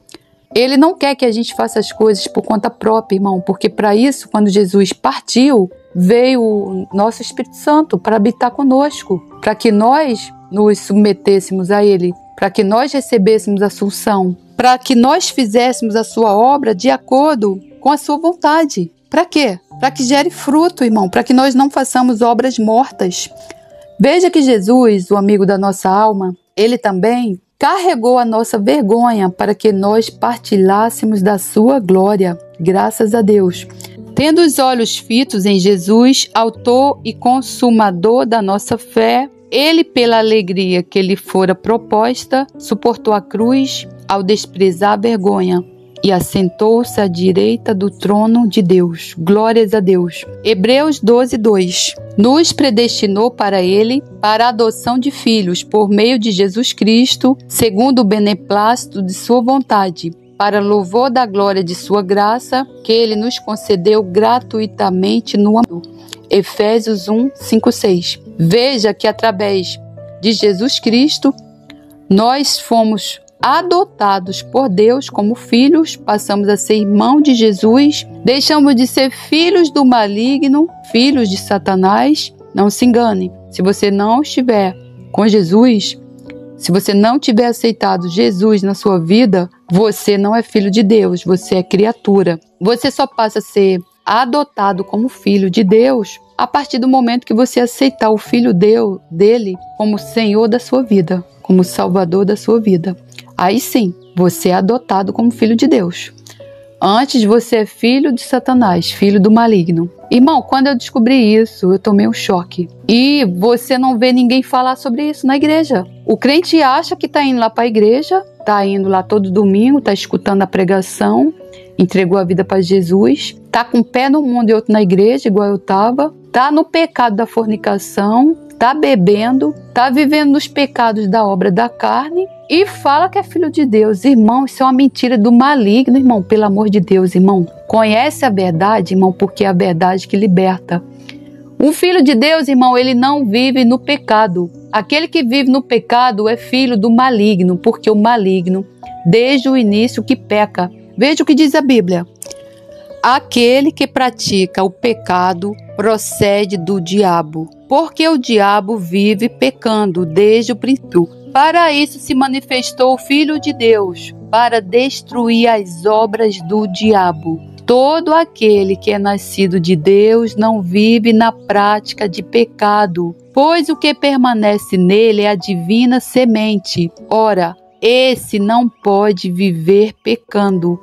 Ele não quer que a gente faça as coisas por conta própria, irmão. Porque para isso, quando Jesus partiu, veio o nosso Espírito Santo para habitar conosco. Para que nós nos submetêssemos a Ele. Para que nós recebêssemos a sua unção. Para que nós fizéssemos a sua obra de acordo com a sua vontade. Para quê? Para que gere fruto, irmão. Para que nós não façamos obras mortas. Veja que Jesus, o amigo da nossa alma, ele também carregou a nossa vergonha para que nós partilhássemos da sua glória. Graças a Deus. Tendo os olhos fitos em Jesus, autor e consumador da nossa fé, ele, pela alegria que lhe fora proposta, suportou a cruz ao desprezar a vergonha e assentou-se à direita do trono de Deus. Glórias a Deus. Hebreus 12:2. Nos predestinou para ele, para a adoção de filhos, por meio de Jesus Cristo, segundo o beneplácito de sua vontade, para louvor da glória de sua graça, que ele nos concedeu gratuitamente no amor. Efésios 1:5-6. Veja que através de Jesus Cristo, nós fomos adotados por Deus como filhos, passamos a ser irmão de Jesus, deixamos de ser filhos do maligno, filhos de Satanás. Não se engane, se você não estiver com Jesus, se você não tiver aceitado Jesus na sua vida, você não é filho de Deus, você é criatura. Você só passa a ser adotado como filho de Deus a partir do momento que você aceitar o Filho dele como Senhor da sua vida, como Salvador da sua vida. Aí sim, você é adotado como filho de Deus. Antes você é filho de Satanás, filho do maligno. Irmão, quando eu descobri isso, eu tomei um choque. E você não vê ninguém falar sobre isso na igreja. O crente acha que está indo lá para a igreja, está indo lá todo domingo, está escutando a pregação, entregou a vida para Jesus, está com um pé no mundo e outro na igreja, igual eu estava, está no pecado da fornicação, está bebendo, está vivendo nos pecados da obra da carne e fala que é filho de Deus. Irmão, isso é uma mentira do maligno, irmão. Pelo amor de Deus, irmão. Conhece a verdade, irmão, porque é a verdade que liberta. Um filho de Deus, irmão, ele não vive no pecado. Aquele que vive no pecado é filho do maligno, porque o maligno, desde o início, que peca. Veja o que diz a Bíblia. Aquele que pratica o pecado procede do diabo, porque o diabo vive pecando desde o princípio. Para isso se manifestou o Filho de Deus, para destruir as obras do diabo. Todo aquele que é nascido de Deus não vive na prática de pecado, pois o que permanece nele é a divina semente. Ora, esse não pode viver pecando,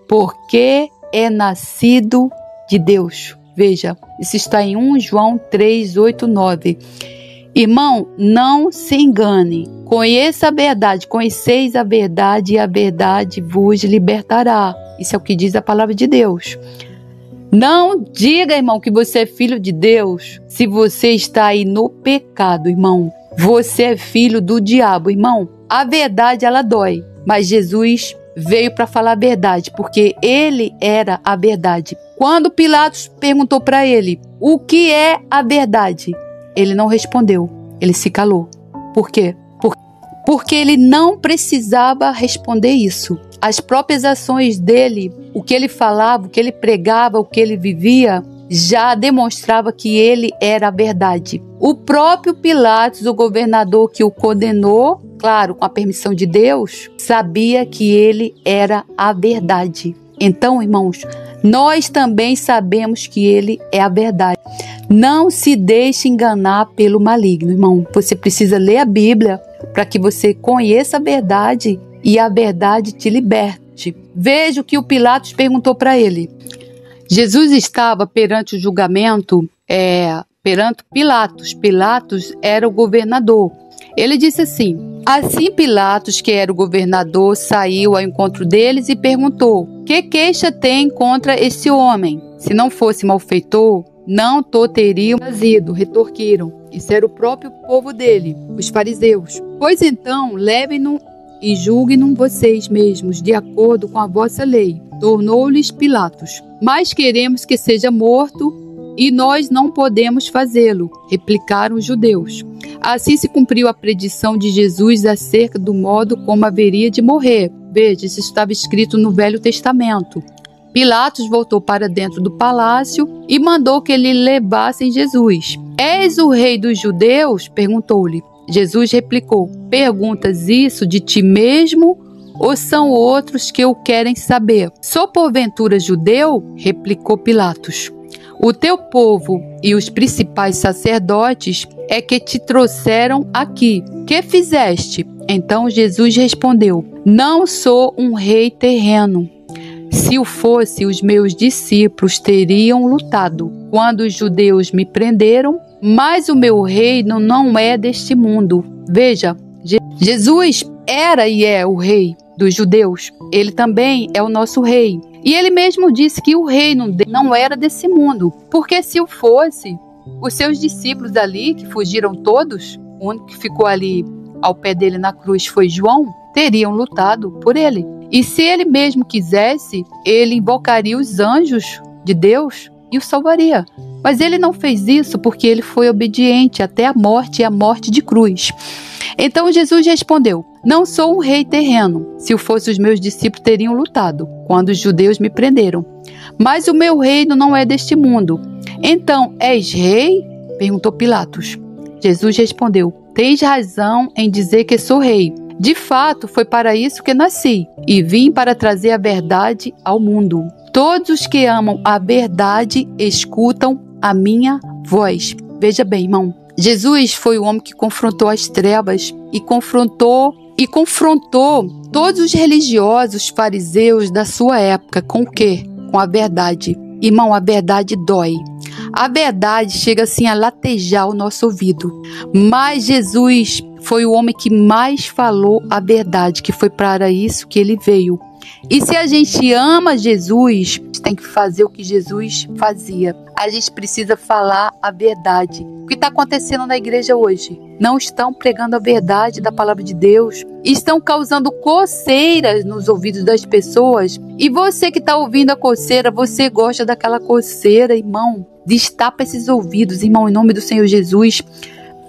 porque é nascido de Deus. Veja, isso está em 1 João 3:8-9. Irmão, não se engane. Conheça a verdade, conheceis a verdade e a verdade vos libertará. Isso é o que diz a palavra de Deus. Não diga, irmão, que você é filho de Deus se você está aí no pecado, irmão. Você é filho do diabo, irmão. A verdade, ela dói, mas Jesus veio para falar a verdade, porque ele era a verdade. Quando Pilatos perguntou para ele o que é a verdade, ele não respondeu, ele se calou. Por quê? Porque ele não precisava responder isso. As próprias ações dele, o que ele falava, o que ele pregava, o que ele vivia, já demonstrava que ele era a verdade. O próprio Pilatos, o governador que o condenou, claro, com a permissão de Deus, sabia que ele era a verdade. Então, irmãos, nós também sabemos que ele é a verdade. Não se deixe enganar pelo maligno, irmão. Você precisa ler a Bíblia para que você conheça a verdade e a verdade te liberte. Veja o que o Pilatos perguntou para ele. Jesus estava perante o julgamento, perante Pilatos. Pilatos era o governador. Ele disse assim: assim Pilatos, que era o governador, saiu ao encontro deles e perguntou: que queixa tem contra esse homem? Se não fosse malfeitor, não o teriam trazido, retorquiram. Isso era o próprio povo dele, os fariseus. Pois então, levem-no e julguem-no vocês mesmos, de acordo com a vossa lei. Tornou-lhes Pilatos: mas queremos que seja morto, e nós não podemos fazê-lo, replicaram os judeus. Assim se cumpriu a predição de Jesus acerca do modo como haveria de morrer. Veja, isso estava escrito no Velho Testamento. Pilatos voltou para dentro do palácio e mandou que lhe levassem Jesus. És o rei dos judeus? Perguntou-lhe. Jesus replicou: perguntas isso de ti mesmo ou são outros que o querem saber? Sou porventura judeu? Replicou Pilatos. O teu povo e os principais sacerdotes é que te trouxeram aqui. Que fizeste? Então Jesus respondeu: não sou um rei terreno. Se o fosse, os meus discípulos teriam lutado quando os judeus me prenderam, mas o meu reino não é deste mundo. Veja, Jesus era e é o rei dos judeus. Ele também é o nosso rei. E ele mesmo disse que o reino não era desse mundo, porque se o fosse, os seus discípulos ali, que fugiram todos, o único que ficou ali ao pé dele na cruz foi João, teriam lutado por ele. E se ele mesmo quisesse, ele invocaria os anjos de Deus e o salvaria. Mas ele não fez isso porque ele foi obediente até a morte e a morte de cruz. Então Jesus respondeu: não sou um rei terreno. Se o fosse, os meus discípulos teriam lutado quando os judeus me prenderam. Mas o meu reino não é deste mundo. Então, és rei? Perguntou Pilatos. Jesus respondeu: tens razão em dizer que sou rei. De fato, foi para isso que nasci e vim para trazer a verdade ao mundo. Todos os que amam a verdade escutam a minha voz. Veja bem, irmão. Jesus foi o homem que confrontou as trevas e confrontou todos os religiosos fariseus da sua época. Com o quê? Com a verdade. Irmão, a verdade dói. A verdade chega assim a latejar o nosso ouvido. Mas Jesus foi o homem que mais falou a verdade, que foi para isso que ele veio. E se a gente ama Jesus, tem que fazer o que Jesus fazia. A gente precisa falar a verdade. O que está acontecendo na igreja hoje? Não estão pregando a verdade da palavra de Deus. Estão causando coceiras nos ouvidos das pessoas. E você que está ouvindo a coceira, você gosta daquela coceira, irmão? Destapa esses ouvidos, irmão, em nome do Senhor Jesus.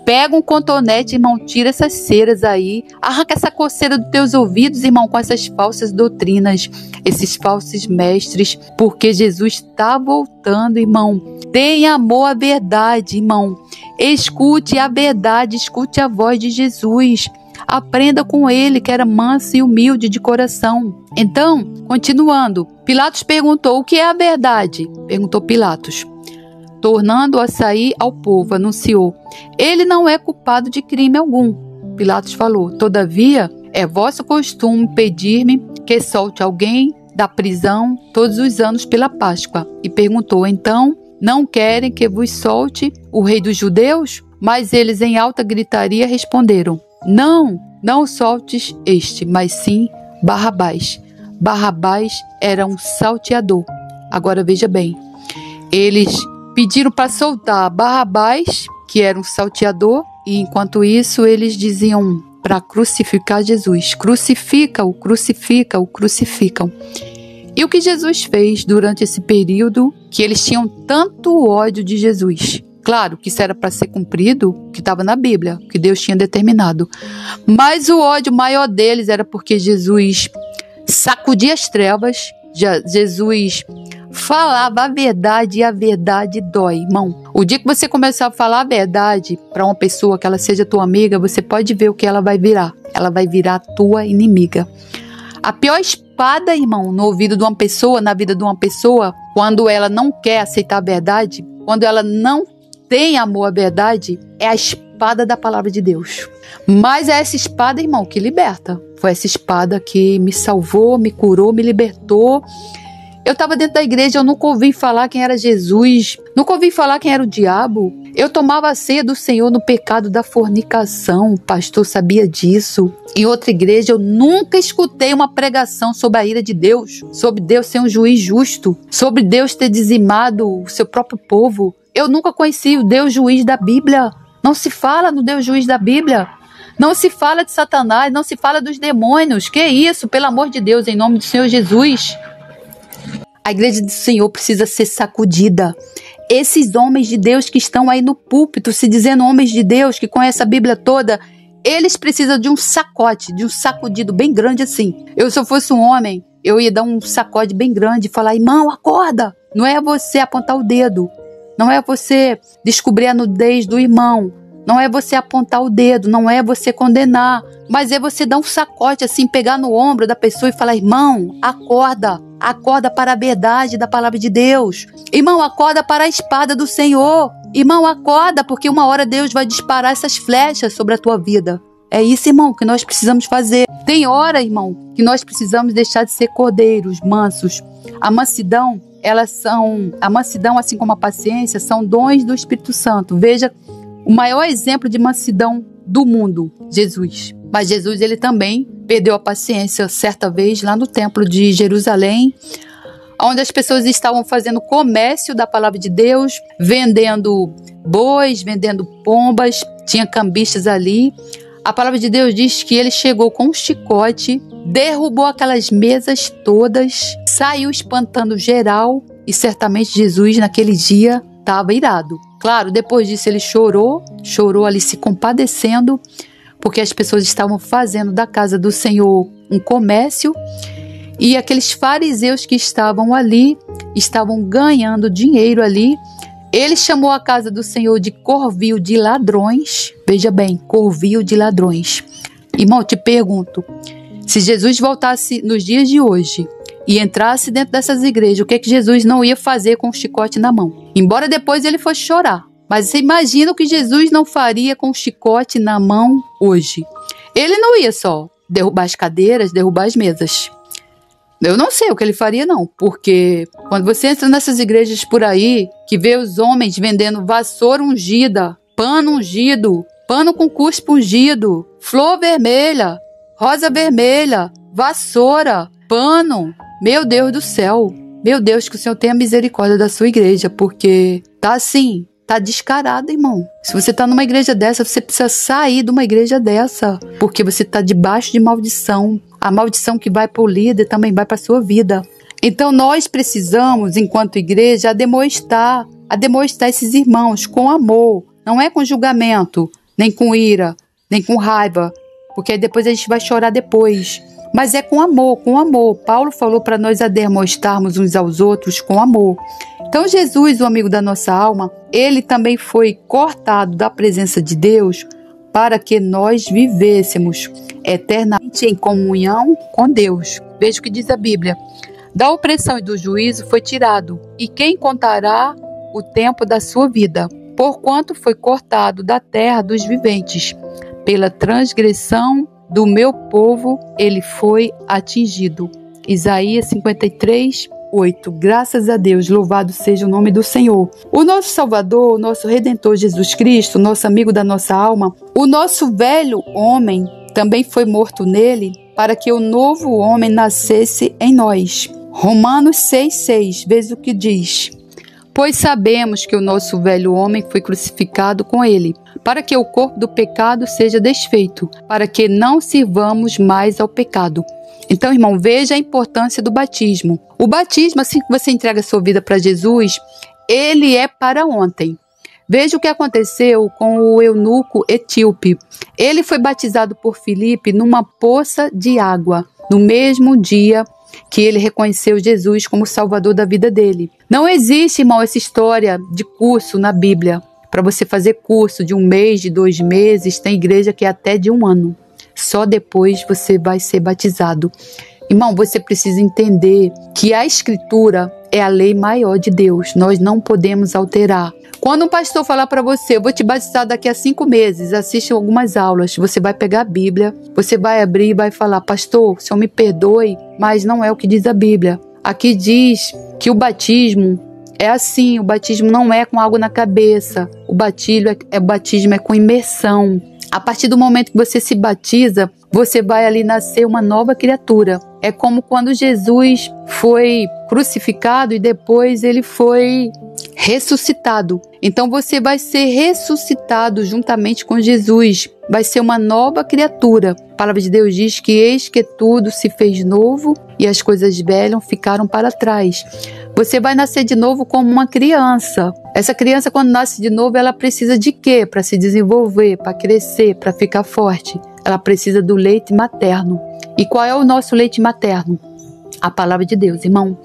Pega um cotonete, irmão, tira essas ceras aí. Arranca essa coceira dos teus ouvidos, irmão, com essas falsas doutrinas, esses falsos mestres, porque Jesus está voltando, irmão. Tenha amor à verdade, irmão. Escute a verdade, escute a voz de Jesus. Aprenda com ele, que era manso e humilde de coração. Então, continuando, Pilatos perguntou: o que é a verdade? Perguntou Pilatos. Tornando a sair ao povo, anunciou: ele não é culpado de crime algum. Pilatos falou: todavia, é vosso costume pedir-me que solte alguém da prisão todos os anos pela Páscoa. E perguntou: então, não querem que vos solte o rei dos judeus? Mas eles em alta gritaria responderam: não soltes este, mas sim Barrabás. Barrabás era um salteador. Agora veja bem, eles pediram para soltar Barrabás, que era um salteador, e enquanto isso eles diziam para crucificar Jesus. Crucifica-o, crucifica-o, crucificam. E o que Jesus fez durante esse período que eles tinham tanto ódio de Jesus? Claro que isso era para ser cumprido, que estava na Bíblia, que Deus tinha determinado. Mas o ódio maior deles era porque Jesus sacudia as trevas, Jesus falava a verdade e a verdade dói, irmão. O dia que você começar a falar a verdade para uma pessoa, que ela seja tua amiga, você pode ver o que ela vai virar. Ela vai virar tua inimiga. A pior espada, irmão, no ouvido de uma pessoa, na vida de uma pessoa, quando ela não quer aceitar a verdade, quando ela não tem amor à verdade, é a espada da palavra de Deus. Mas é essa espada, irmão, que liberta. Foi essa espada que me salvou, me curou, me libertou. Eu estava dentro da igreja, eu nunca ouvi falar quem era Jesus, nunca ouvi falar quem era o diabo. Eu tomava a ceia do Senhor no pecado da fornicação, o pastor sabia disso. Em outra igreja, eu nunca escutei uma pregação sobre a ira de Deus, sobre Deus ser um juiz justo, sobre Deus ter dizimado o seu próprio povo. Eu nunca conheci o Deus juiz da Bíblia. Não se fala no Deus juiz da Bíblia. Não se fala de Satanás, não se fala dos demônios. Que isso, pelo amor de Deus, em nome do Senhor Jesus. A igreja do Senhor precisa ser sacudida. Esses homens de Deus que estão aí no púlpito, se dizendo homens de Deus, que conhecem a Bíblia toda, eles precisam de um sacote, de um sacudido bem grande assim. Eu, se eu fosse um homem, eu ia dar um sacode bem grande e falar, irmão, acorda. Não é você apontar o dedo. Não é você descobrir a nudez do irmão. Não é você apontar o dedo. Não é você condenar. Mas é você dar um sacote assim, pegar no ombro da pessoa e falar, irmão, acorda. Acorda para a verdade da palavra de Deus. Irmão, acorda para a espada do Senhor. Irmão, acorda, porque uma hora Deus vai disparar essas flechas sobre a tua vida. É isso, irmão, que nós precisamos fazer. Tem hora, irmão, que nós precisamos deixar de ser cordeiros, mansos. A mansidão, assim como a paciência, são dons do Espírito Santo. Veja, o maior exemplo de mansidão do mundo, Jesus. Mas Jesus, ele também perdeu a paciência certa vez lá no templo de Jerusalém, onde as pessoas estavam fazendo comércio da palavra de Deus, vendendo bois, vendendo pombas, tinha cambistas ali. A palavra de Deus diz que ele chegou com um chicote, derrubou aquelas mesas todas, saiu espantando geral e certamente Jesus naquele dia estava irado. Claro, depois disso ele chorou ali se compadecendo, porque as pessoas estavam fazendo da casa do Senhor um comércio e aqueles fariseus que estavam ali estavam ganhando dinheiro ali. Ele chamou a casa do Senhor de corvil de ladrões. Veja bem, corvil de ladrões. Irmão, te pergunto, se Jesus voltasse nos dias de hoje e entrasse dentro dessas igrejas, o que é que Jesus não ia fazer com o chicote na mão? Embora depois ele fosse chorar. Mas você imagina o que Jesus não faria com o chicote na mão hoje. Ele não ia só derrubar as cadeiras, derrubar as mesas. Eu não sei o que ele faria não, porque quando você entra nessas igrejas por aí, que vê os homens vendendo vassoura ungida, pano ungido, pano com cuspe ungido, flor vermelha, rosa vermelha, vassoura, pano, meu Deus do céu. Meu Deus, que o Senhor tenha misericórdia da sua igreja, porque tá assim, tá descarado, irmão. Se você tá numa igreja dessa, você precisa sair de uma igreja dessa, porque você tá debaixo de maldição. A maldição que vai para o líder também vai para a sua vida. Então nós precisamos, enquanto igreja, demonstrar esses irmãos com amor. Não é com julgamento, nem com ira, nem com raiva, porque aí depois a gente vai chorar depois. Mas é com amor, com amor. Paulo falou para nós demonstrarmos uns aos outros com amor. Então Jesus, o amigo da nossa alma, ele também foi cortado da presença de Deus para que nós vivêssemos eternamente em comunhão com Deus. Veja o que diz a Bíblia. Da opressão e do juízo foi tirado, e quem contará o tempo da sua vida? Porquanto foi cortado da terra dos viventes. Pela transgressão do meu povo ele foi atingido. Isaías 53, 8. Graças a Deus, louvado seja o nome do Senhor. O nosso Salvador, o nosso Redentor Jesus Cristo, nosso amigo da nossa alma, o nosso velho homem também foi morto nele, para que o novo homem nascesse em nós. Romanos 6,6, veja o que diz. Pois sabemos que o nosso velho homem foi crucificado com ele, para que o corpo do pecado seja desfeito, para que não sirvamos mais ao pecado. Então, irmão, veja a importância do batismo. O batismo, assim que você entrega a sua vida para Jesus, ele é para ontem. Veja o que aconteceu com o eunuco etíope. Ele foi batizado por Filipe numa poça de água, no mesmo dia que ele reconheceu Jesus como Salvador da vida dele. Não existe, irmão, essa história de curso na Bíblia. Para você fazer curso de 1 mês, de 2 meses, tem igreja que é até de 1 ano. Só depois você vai ser batizado. Irmão, você precisa entender que a Escritura é a lei maior de Deus. Nós não podemos alterar. Quando um pastor falar para você, eu vou te batizar daqui a 5 meses, assiste algumas aulas, você vai pegar a Bíblia, você vai abrir e vai falar, pastor, o senhor me perdoe, mas não é o que diz a Bíblia. Aqui diz que o batismo é assim, o batismo não é com água na cabeça, o batismo é com imersão. A partir do momento que você se batiza, você vai ali nascer uma nova criatura. É como quando Jesus foi crucificado e depois ele foi ressuscitado. Então você vai ser ressuscitado juntamente com Jesus. Vai ser uma nova criatura. A palavra de Deus diz que eis que tudo se fez novo e as coisas velhas ficaram para trás. Você vai nascer de novo como uma criança. Essa criança, quando nasce de novo, ela precisa de quê? Para se desenvolver, para crescer, para ficar forte. Ela precisa do leite materno. E qual é o nosso leite materno? A palavra de Deus, irmão.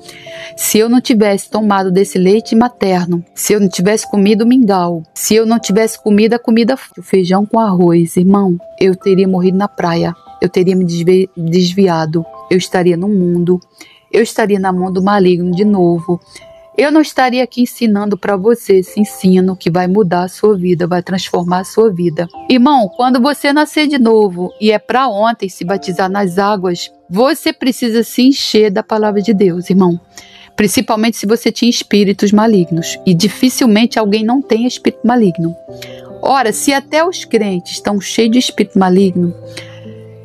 Se eu não tivesse tomado desse leite materno, se eu não tivesse comido mingau, se eu não tivesse comido a comida, o feijão com arroz, irmão, eu teria morrido na praia. Eu teria me desviado. Eu estaria no mundo. Eu estaria na mão do maligno de novo. Eu não estaria aqui ensinando para você esse ensino que vai mudar a sua vida, vai transformar a sua vida. Irmão, quando você nascer de novo e é para ontem se batizar nas águas, você precisa se encher da palavra de Deus, irmão. Principalmente se você tinha espíritos malignos. E dificilmente alguém não tem espírito maligno. Ora, se até os crentes estão cheios de espírito maligno.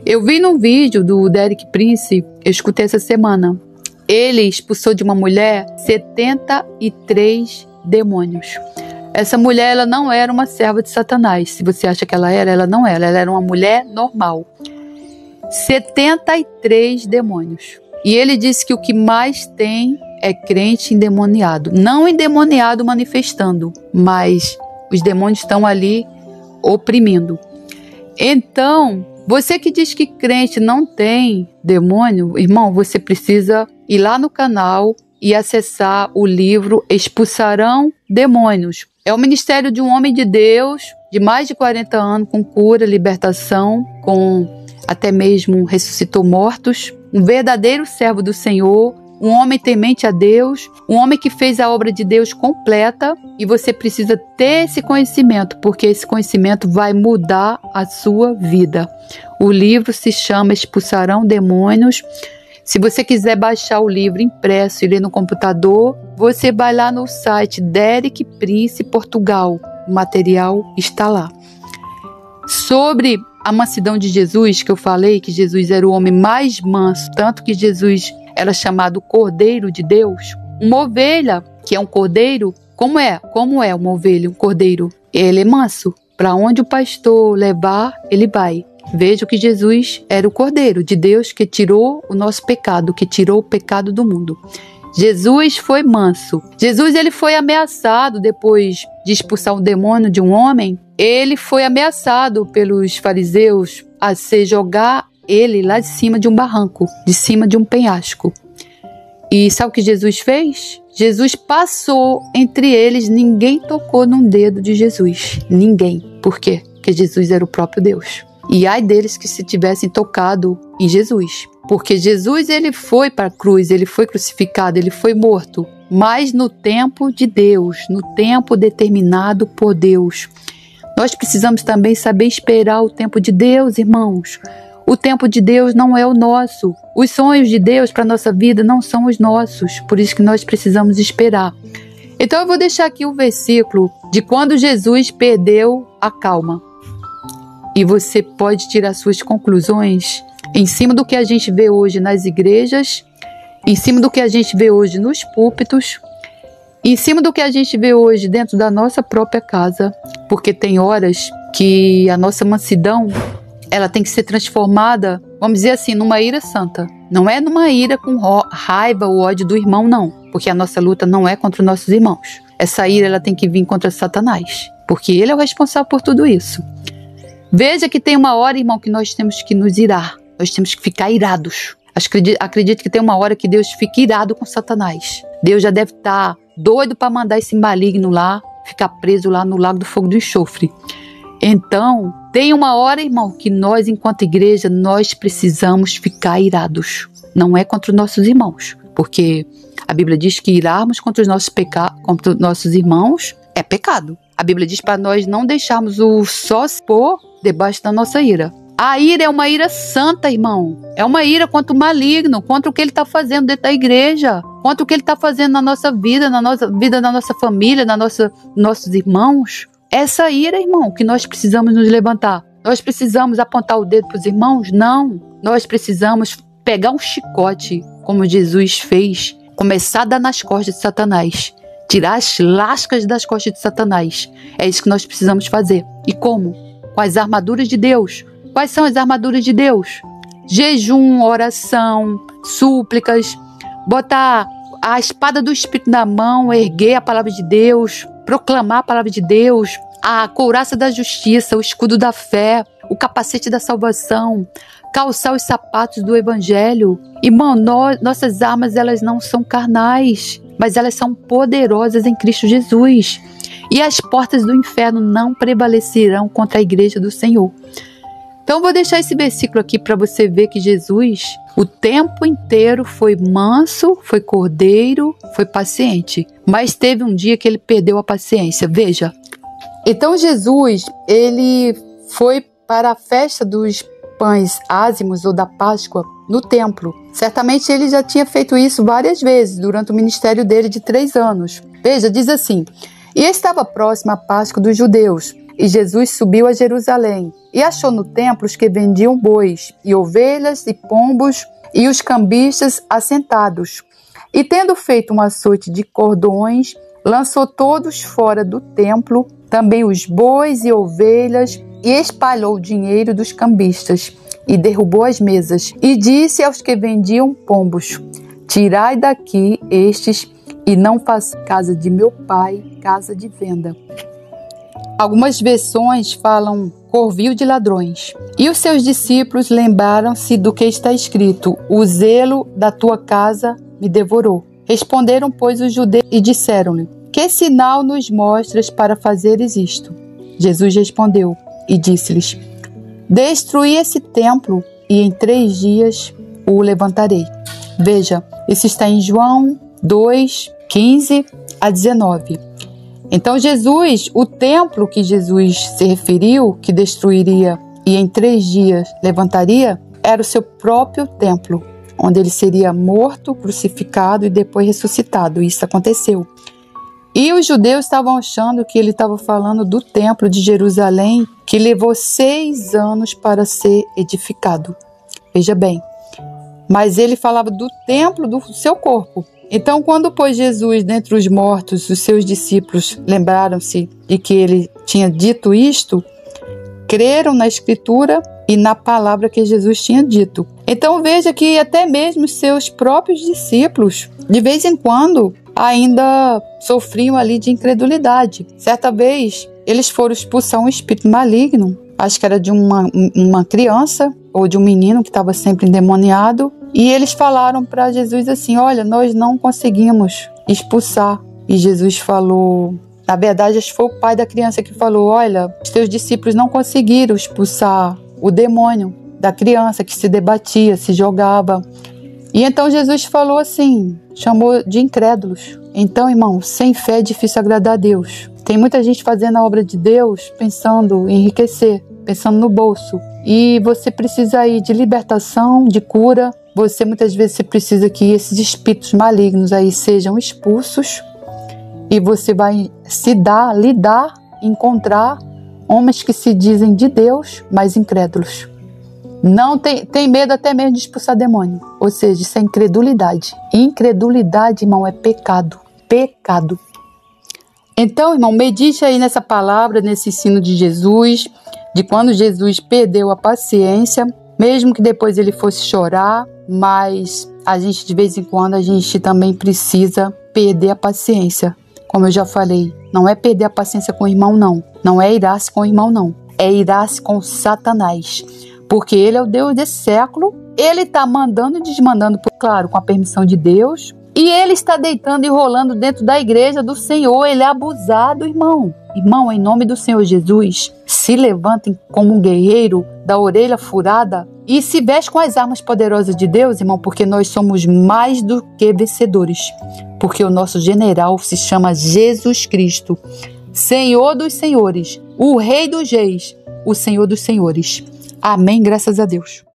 Eu vi num vídeo do Derek Prince, eu escutei essa semana. Ele expulsou de uma mulher 73 demônios. Essa mulher, ela não era uma serva de Satanás. Se você acha que ela não era. Ela era uma mulher normal. 73 demônios. E ele disse que o que mais tem é crente endemoniado. Não endemoniado manifestando, mas os demônios estão ali oprimindo. Então, você que diz que crente não tem demônio, irmão, você precisa ir lá no canal e acessar o livro Expulsarão Demônios. É o ministério de um homem de Deus, de mais de 40 anos, com cura, libertação, com até mesmo ressuscitou mortos, um verdadeiro servo do Senhor, um homem temente a Deus, um homem que fez a obra de Deus completa, e você precisa ter esse conhecimento, porque esse conhecimento vai mudar a sua vida. O livro se chama Expulsarão Demônios. Se você quiser baixar o livro impresso e ler no computador, você vai lá no site Derek Prince Portugal. O material está lá. Sobre a mansidão de Jesus, que eu falei que Jesus era o homem mais manso, tanto que Jesus era chamado Cordeiro de Deus. Uma ovelha, que é um cordeiro, como é uma ovelha, um cordeiro? Ele é manso. Para onde o pastor levar, ele vai. Veja que Jesus era o Cordeiro de Deus que tirou o nosso pecado, que tirou o pecado do mundo. Jesus foi manso. Jesus, ele foi ameaçado depois de expulsar um demônio de um homem. Ele foi ameaçado pelos fariseus a se jogar ele lá de cima de um barranco, de cima de um penhasco. E sabe o que Jesus fez? Jesus passou entre eles, ninguém tocou num dedo de Jesus. Ninguém. Por quê? Porque Jesus era o próprio Deus. E ai deles que se tivessem tocado em Jesus. Porque Jesus, ele foi para a cruz, ele foi crucificado, ele foi morto. Mas no tempo de Deus, no tempo determinado por Deus. Nós precisamos também saber esperar o tempo de Deus, irmãos. O tempo de Deus não é o nosso. Os sonhos de Deus para a nossa vida não são os nossos. Por isso que nós precisamos esperar. Então eu vou deixar aqui o versículo de quando Jesus perdeu a calma. E você pode tirar suas conclusões em cima do que a gente vê hoje nas igrejas, em cima do que a gente vê hoje nos púlpitos, em cima do que a gente vê hoje dentro da nossa própria casa, porque tem horas que a nossa mansidão, ela tem que ser transformada, vamos dizer assim, numa ira santa. Não é numa ira com raiva ou ódio do irmão, não. Porque a nossa luta não é contra os nossos irmãos. Essa ira, ela tem que vir contra Satanás. Porque ele é o responsável por tudo isso. Veja que tem uma hora, irmão, que nós temos que nos irar. Nós temos que ficar irados. Acredito que tem uma hora que Deus fica irado com Satanás. Deus já deve estar doido para mandar esse maligno lá, ficar preso lá no lago do fogo do enxofre. Então, tem uma hora, irmão, que nós, enquanto igreja, nós precisamos ficar irados. Não é contra os nossos irmãos. Porque a Bíblia diz que irarmos contra os nossos irmãos é pecado. A Bíblia diz para nós não deixarmos o sol se pôr debaixo da nossa ira. A ira é uma ira santa, irmão. É uma ira contra o maligno, contra o que ele está fazendo dentro da igreja, contra o que ele está fazendo na nossa vida da nossa família, nossos irmãos. Essa ira, irmão, que nós precisamos nos levantar. Nós precisamos apontar o dedo para os irmãos? Não. Nós precisamos pegar um chicote, como Jesus fez, começar a dar nas costas de Satanás. Tirar as lascas das costas de Satanás. É isso que nós precisamos fazer. E como? Com as armaduras de Deus. Quais são as armaduras de Deus? Jejum, oração, súplicas, botar a espada do Espírito na mão, erguer a palavra de Deus, proclamar a palavra de Deus, a couraça da justiça, o escudo da fé, o capacete da salvação, calçar os sapatos do evangelho. Irmão, nossas armas, elas não são carnais, mas elas são poderosas em Cristo Jesus. E as portas do inferno não prevalecerão contra a igreja do Senhor. Então, eu vou deixar esse versículo aqui para você ver que Jesus, o tempo inteiro, foi manso, foi cordeiro, foi paciente. Mas teve um dia que ele perdeu a paciência. Veja. Então, Jesus, ele foi para a festa dos pães ázimos ou da Páscoa no templo. Certamente ele já tinha feito isso várias vezes durante o ministério dele de 3 anos. Veja, diz assim: e estava próxima a Páscoa dos judeus. E Jesus subiu a Jerusalém e achou no templo os que vendiam bois e ovelhas e pombos e os cambistas assentados. E tendo feito um açoite de cordões, lançou todos fora do templo, também os bois e ovelhas, e espalhou o dinheiro dos cambistas e derrubou as mesas. E disse aos que vendiam pombos: tirai daqui estes e não façam casa de meu pai casa de venda. Algumas versões falam covil de ladrões. E os seus discípulos lembraram-se do que está escrito: o zelo da tua casa me devorou. Responderam, pois, os judeus e disseram-lhe: que sinal nos mostras para fazeres isto? Jesus respondeu e disse-lhes: destruí esse templo e em 3 dias o levantarei. Veja, isso está em João 2, 15 a 19. Então Jesus, o templo que Jesus se referiu, que destruiria e em 3 dias levantaria, era o seu próprio templo, onde ele seria morto, crucificado e depois ressuscitado. Isso aconteceu. E os judeus estavam achando que ele estava falando do templo de Jerusalém, que levou 6 anos para ser edificado. Veja bem, mas ele falava do templo do seu corpo. Então, quando pôs Jesus dentre os mortos, os seus discípulos lembraram-se de que ele tinha dito isto, creram na Escritura e na palavra que Jesus tinha dito. Então, veja que até mesmo os seus próprios discípulos, de vez em quando, ainda sofriam ali de incredulidade. Certa vez, eles foram expulsar um espírito maligno, acho que era de uma criança ou de um menino que estava sempre endemoniado, e eles falaram para Jesus assim: olha, nós não conseguimos expulsar. E Jesus falou, na verdade, acho que foi o pai da criança que falou: olha, os teus discípulos não conseguiram expulsar o demônio da criança que se debatia, se jogava. E então Jesus falou assim, chamou de incrédulos. Então, irmão, sem fé é difícil agradar a Deus. Tem muita gente fazendo a obra de Deus pensando em enriquecer, pensando no bolso. E você precisa aí de libertação, de cura. Você muitas vezes precisa que esses espíritos malignos aí sejam expulsos. E você vai encontrar homens que se dizem de Deus, mas incrédulos. Não tem medo até mesmo de expulsar demônio. Ou seja, isso é incredulidade. Incredulidade, irmão, é pecado. Pecado. Então, irmão, medite aí nessa palavra, nesse ensino de Jesus, de quando Jesus perdeu a paciência, mesmo que depois ele fosse chorar, mas a gente, de vez em quando, a gente também precisa perder a paciência. Como eu já falei, não é perder a paciência com o irmão, não. Não é irar-se com o irmão, não. É irar-se com Satanás. Porque ele é o Deus desse século, ele está mandando e desmandando, claro, com a permissão de Deus, e ele está deitando e rolando dentro da igreja do Senhor. Ele é abusado, irmão. Irmão, em nome do Senhor Jesus, se levantem como um guerreiro da orelha furada e se veste com as armas poderosas de Deus, irmão, porque nós somos mais do que vencedores. Porque o nosso general se chama Jesus Cristo, Senhor dos senhores, o Rei dos reis, o Senhor dos senhores. Amém, graças a Deus.